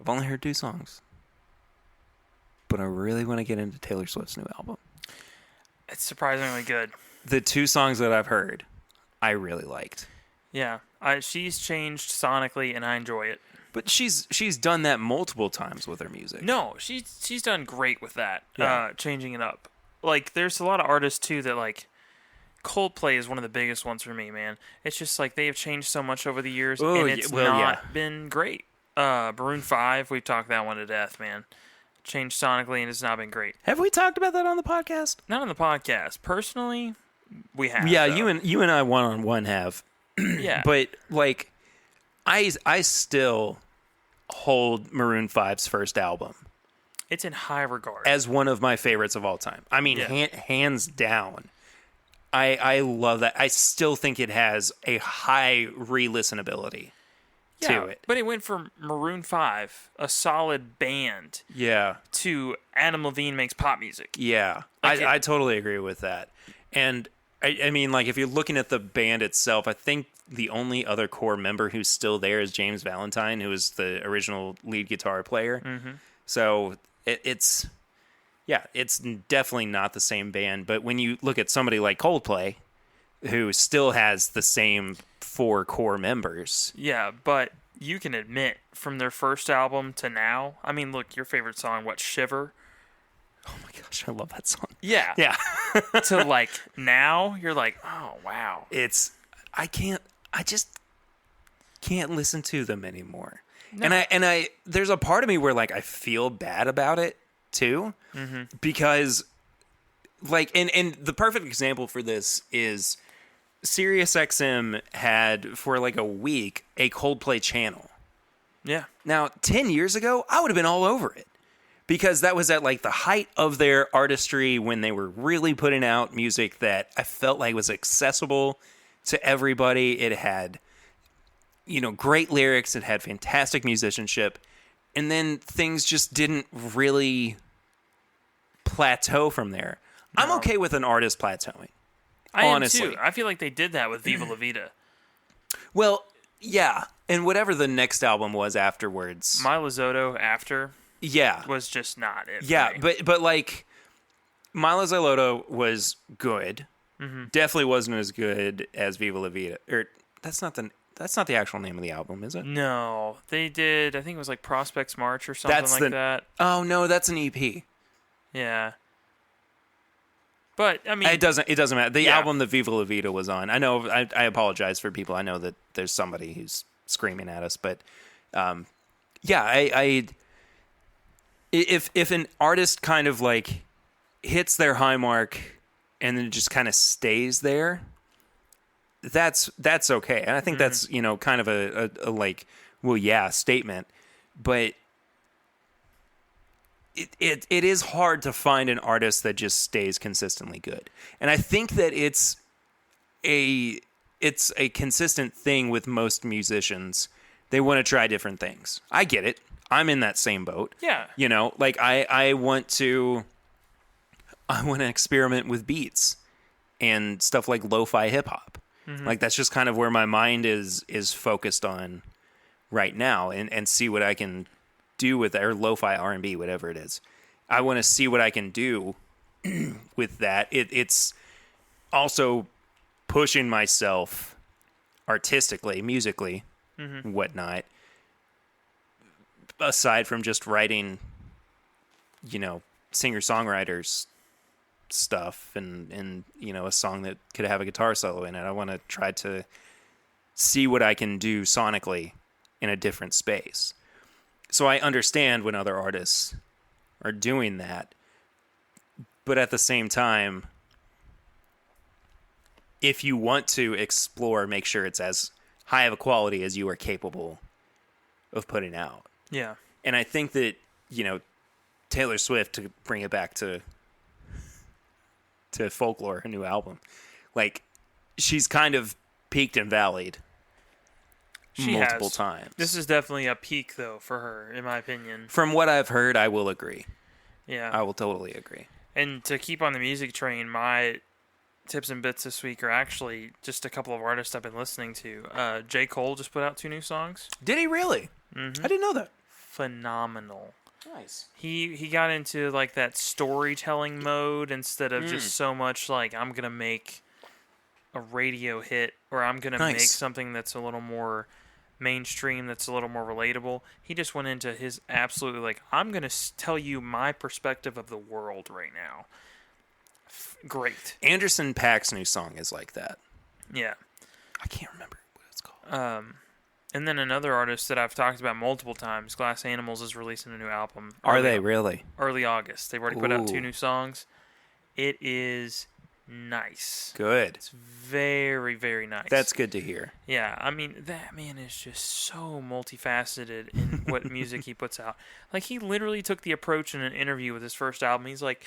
I've only heard 2 songs, but I really want to get into Taylor Swift's new album. It's surprisingly good. The 2 songs that I've heard, I really liked. Yeah. She's changed sonically, and I enjoy it. But she's done that multiple times with her music. No, she's done great with that, Yeah. changing it up. Like, there's a lot of artists, too, that, like, Coldplay is one of the biggest ones for me, man. It's just, like, they have changed so much over the years, and it's not been great. Maroon 5, we've talked that one to death, man. Changed sonically, and it's not been great. Have we talked about that on the podcast? Not on the podcast. Personally, we have. Yeah, though. you and I one-on-one have. Yeah. But, like, I still hold Maroon 5's first album It's in high regard. as one of my favorites of all time. I mean, hands down. I love that. I still think it has a high re-listenability to it. But it went from Maroon 5, a solid band, Yeah. to Adam Levine makes pop music. Yeah. Like I totally agree with that. And, I mean, like, if you're looking at the band itself, I think the only other core member who's still there is James Valentine, who is the original lead guitar player. Mm-hmm. So it's definitely not the same band. But when you look at somebody like Coldplay, who still has the same 4 core members. Yeah, but you can admit, from their first album to now, I mean, look, your favorite song, Shiver? Oh my gosh, I love that song. Yeah. Yeah. To, like, now, you're like, oh, wow. I just can't listen to them anymore. No. And I there's a part of me where like I feel bad about it too, because like and the perfect example for this is SiriusXM had for like a week a Coldplay channel. Yeah. Now 10 years ago I would have been all over it, because that was at like the height of their artistry when they were really putting out music that I felt like was accessible to everybody. It had, great lyrics. It had fantastic musicianship. And then things just didn't really plateau from there. No. I'm okay with an artist plateauing. Honestly. Am too. I feel like they did that with Viva La Vida. Well, yeah, and whatever the next album was afterwards, My Lizotto after, was just not it. Yeah, for me. but like, My Lizotto was good. Mm-hmm. Definitely wasn't as good as Viva La Vida. Or that's not the actual name of the album, is it? No, they did. I think it was like Prospects March or something that. Oh no, that's an EP. Yeah. But I mean, it doesn't matter. The album that Viva La Vida was on. I know. I apologize for people. I know that there's somebody who's screaming at us, but if an artist kind of like hits their high mark and then just kind of stays there, that's okay. And I think that's kind of a like, well, yeah, statement, but. It is hard to find an artist that just stays consistently good. And I think that it's a consistent thing with most musicians. They want to try different things. I get it. I'm in that same boat. Yeah. Like I want to experiment with beats and stuff like lo-fi hip hop. Mm-hmm. Like that's just kind of where my mind is focused on right now and see what I can do with that, or lo-fi R&B, whatever it is. I want to see what I can do with that. It's also pushing myself artistically, musically, whatnot. Aside from just writing, singer-songwriters stuff and a song that could have a guitar solo in it. I want to try to see what I can do sonically in a different space. So I understand when other artists are doing that, but at the same time, if you want to explore, make sure it's as high of a quality as you are capable of putting out. Yeah. And I think that, Taylor Swift, to bring it back to Folklore, her new album, like, she's kind of peaked and valleyed. Multiple times. This is definitely a peak, though, for her, in my opinion. From what I've heard, I will agree. Yeah. I will totally agree. And to keep on the music train, my tips and bits this week are actually just a couple of artists I've been listening to. J. Cole just put out 2 new songs. Did he really? Mm-hmm. I didn't know that. Phenomenal. Nice. He got into like that storytelling mode instead of just so much like, I'm going to make a radio hit, or I'm going to make something that's a little more mainstream, that's a little more relatable. He just went into his absolutely like, I'm going to tell you my perspective of the world right now. Great. Anderson .Paak's new song is like that. Yeah. I can't remember what it's called. And then another artist that I've talked about multiple times, Glass Animals, is releasing a new album. Are they really? Early August. They've already put out 2 new songs. It is nice. Good. It's very, very nice. That's good to hear. Yeah, I mean, that man is just so multifaceted in what music he puts out. Like, he literally took the approach in an interview with his first album. He's like,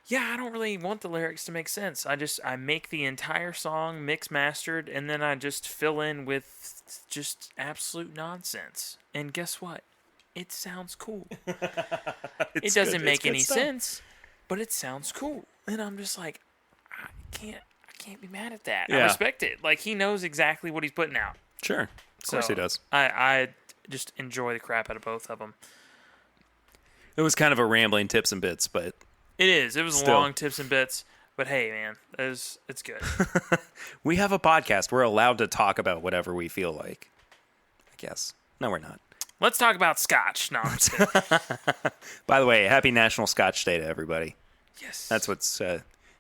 yeah, I don't really want the lyrics to make sense. I make the entire song mix mastered, and then I just fill in with just absolute nonsense. And guess what? It sounds cool. It doesn't make any sense, but it sounds cool. And I'm just like, I can't be mad at that. Yeah. I respect it. Like, he knows exactly what he's putting out. Sure. Of course he does. I just enjoy the crap out of both of them. It was kind of a rambling tips and bits, but... It is. It was long tips and bits. But hey, man, it's good. We have a podcast. We're allowed to talk about whatever we feel like, I guess. No, we're not. Let's talk about Scotch. No, I'm just kidding. By the way, happy National Scotch Day to everybody. Yes. That's what's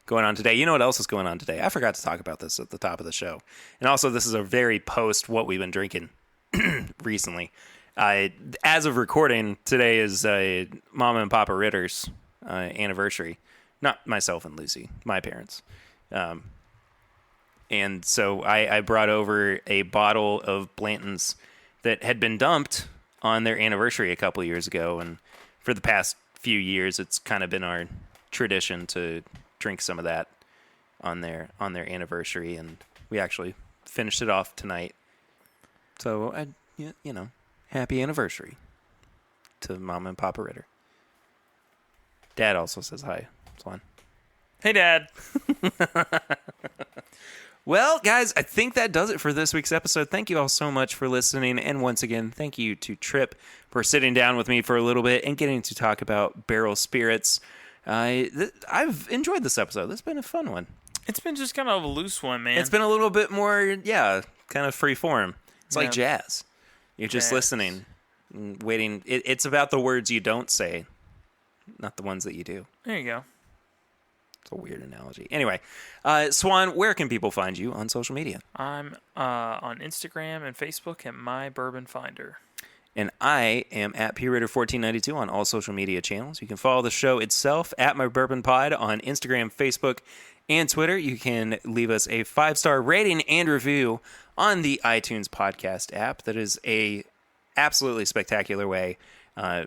going on today. You know what else is going on today? I forgot to talk about this at the top of the show. And also, this is a very post what we've been drinking recently. As of recording, today is Mama and Papa Ritter's anniversary. Not myself and Lucy, my parents. And so I brought over a bottle of Blanton's that had been dumped on their anniversary a couple years ago. And for the past few years, it's kind of been our tradition to drink some of that on their anniversary. And we actually finished it off tonight. So, happy anniversary to Mama and Papa Ritter. Dad also says hi. Swan. Hey, Dad. Well, guys, I think that does it for this week's episode. Thank you all so much for listening. And once again, thank you to Tripp for sitting down with me for a little bit and getting to talk about Barrell Spirits. I've enjoyed this episode. This has been a fun one. It's been just kind of a loose one, man. It's been a little bit more, kind of free form. It's like jazz. You're just listening, and waiting. It's about the words you don't say, not the ones that you do. There you go. It's a weird analogy. Anyway, Swan, where can people find you on social media? I'm on Instagram and Facebook at My Bourbon Finder. And I am at PRitter1492 on all social media channels. You can follow the show itself at My Bourbon Pod on Instagram, Facebook, and Twitter. You can leave us a 5-star rating and review on the iTunes podcast app. That is a absolutely spectacular way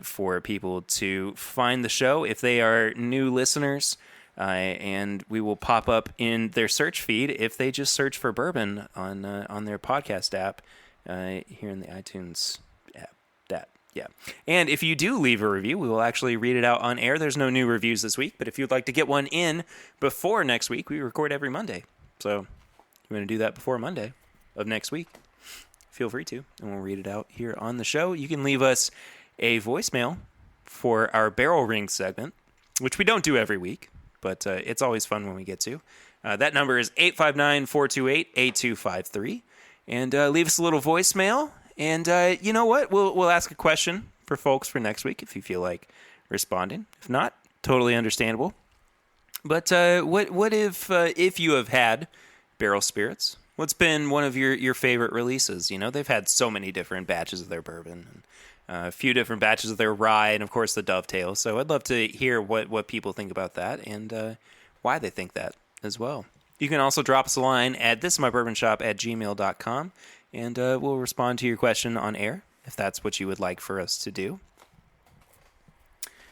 for people to find the show if they are new listeners. And we will pop up in their search feed if they just search for bourbon on their podcast app here in the iTunes app. And if you do leave a review, we will actually read it out on air. There's no new reviews this week, but if you'd like to get one in before next week, we record every Monday. So if you want to do that before Monday of next week, feel free to, and we'll read it out here on the show. You can leave us a voicemail for our Barrel Ring segment, which we don't do every week. But it's always fun when we get to. That number is 859-428-8253. And leave us a little voicemail. And you know what? We'll ask a question for folks for next week if you feel like responding. If not, totally understandable. But what if you have had Barrell Spirits? What's been one of your favorite releases? You know, they've had so many different batches of their bourbon. And, a few different batches of their rye, and of course the dovetail. So I'd love to hear what people think about that and why they think that as well. You can also drop us a line at thisismybourbonshop@gmail.com, and we'll respond to your question on air if that's what you would like for us to do.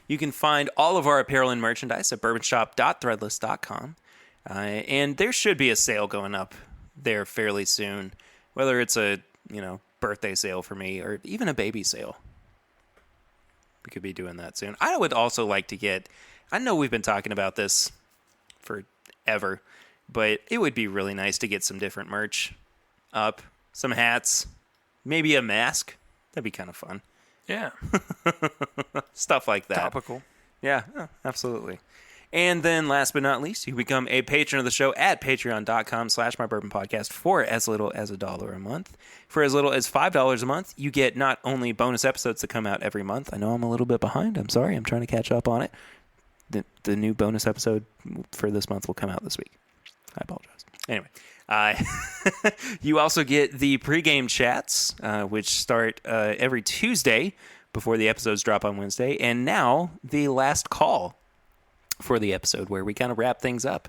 You can find all of our apparel and merchandise at bourbonshop.threadless.com, and there should be a sale going up there fairly soon, whether it's a birthday sale for me or even a baby sale. We could be doing that soon. I would also like to get, I know we've been talking about this forever, but it would be really nice to get some different merch up, some hats, maybe a mask. That'd be kind of fun. Yeah. Stuff like that. Topical. Yeah, absolutely. And then last but not least, you can become a patron of the show at patreon.com/mybourbonpodcast for as little as $1 a month. For as little as $5 a month, you get not only bonus episodes that come out every month. I know I'm a little bit behind. I'm sorry. I'm trying to catch up on it. The new bonus episode for this month will come out this week. I apologize. Anyway, you also get the pregame chats, which start every Tuesday before the episodes drop on Wednesday. And now the last call for the episode where we kind of wrap things up.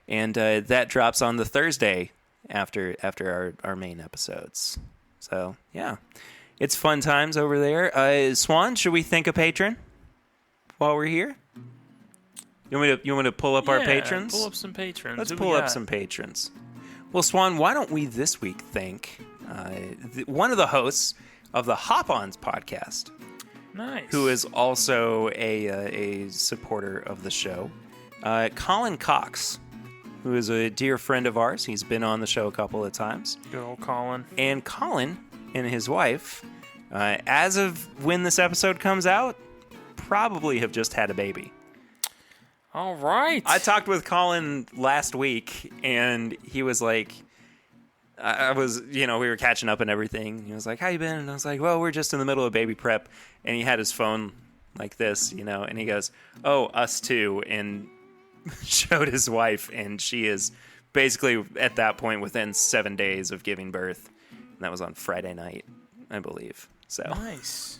And that drops on the Thursday after our main episodes. So, yeah. It's fun times over there. Swan, should we thank a patron while we're here? You want me to pull up our patrons? Pull up some patrons. Let's pull up some patrons. Well, Swan, why don't we this week thank one of the hosts of the Hop-Ons podcast. Nice. Who is also a supporter of the show. Colin Cox, who is a dear friend of ours. He's been on the show a couple of times. Good old Colin. And Colin and his wife, as of when this episode comes out, probably have just had a baby. All right. I talked with Colin last week, and he was like, we were catching up and everything. He was like, how you been? And I was like, well, we're just in the middle of baby prep. And he had his phone like this, and he goes, oh, us too. And showed his wife, and she is basically at that point within 7 days of giving birth. And that was on Friday night, I believe. So nice.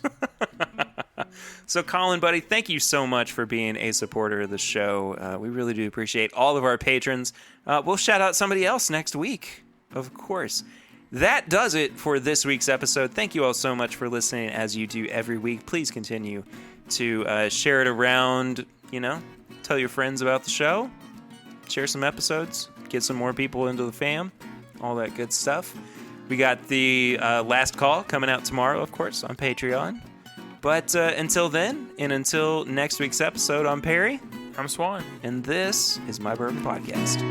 So Colin, buddy, thank you so much for being a supporter of the show. We really do appreciate all of our patrons. We'll shout out somebody else next week, of course. That does it for this week's episode. Thank you all so much for listening, as you do every week. Please continue to share it around, tell your friends about the show, share some episodes, get some more people into the fam, all that good stuff. We got the last call coming out tomorrow, of course, on Patreon. But until then, and until next week's episode, I'm Perry. I'm Swan. And this is My Bourbon Podcast.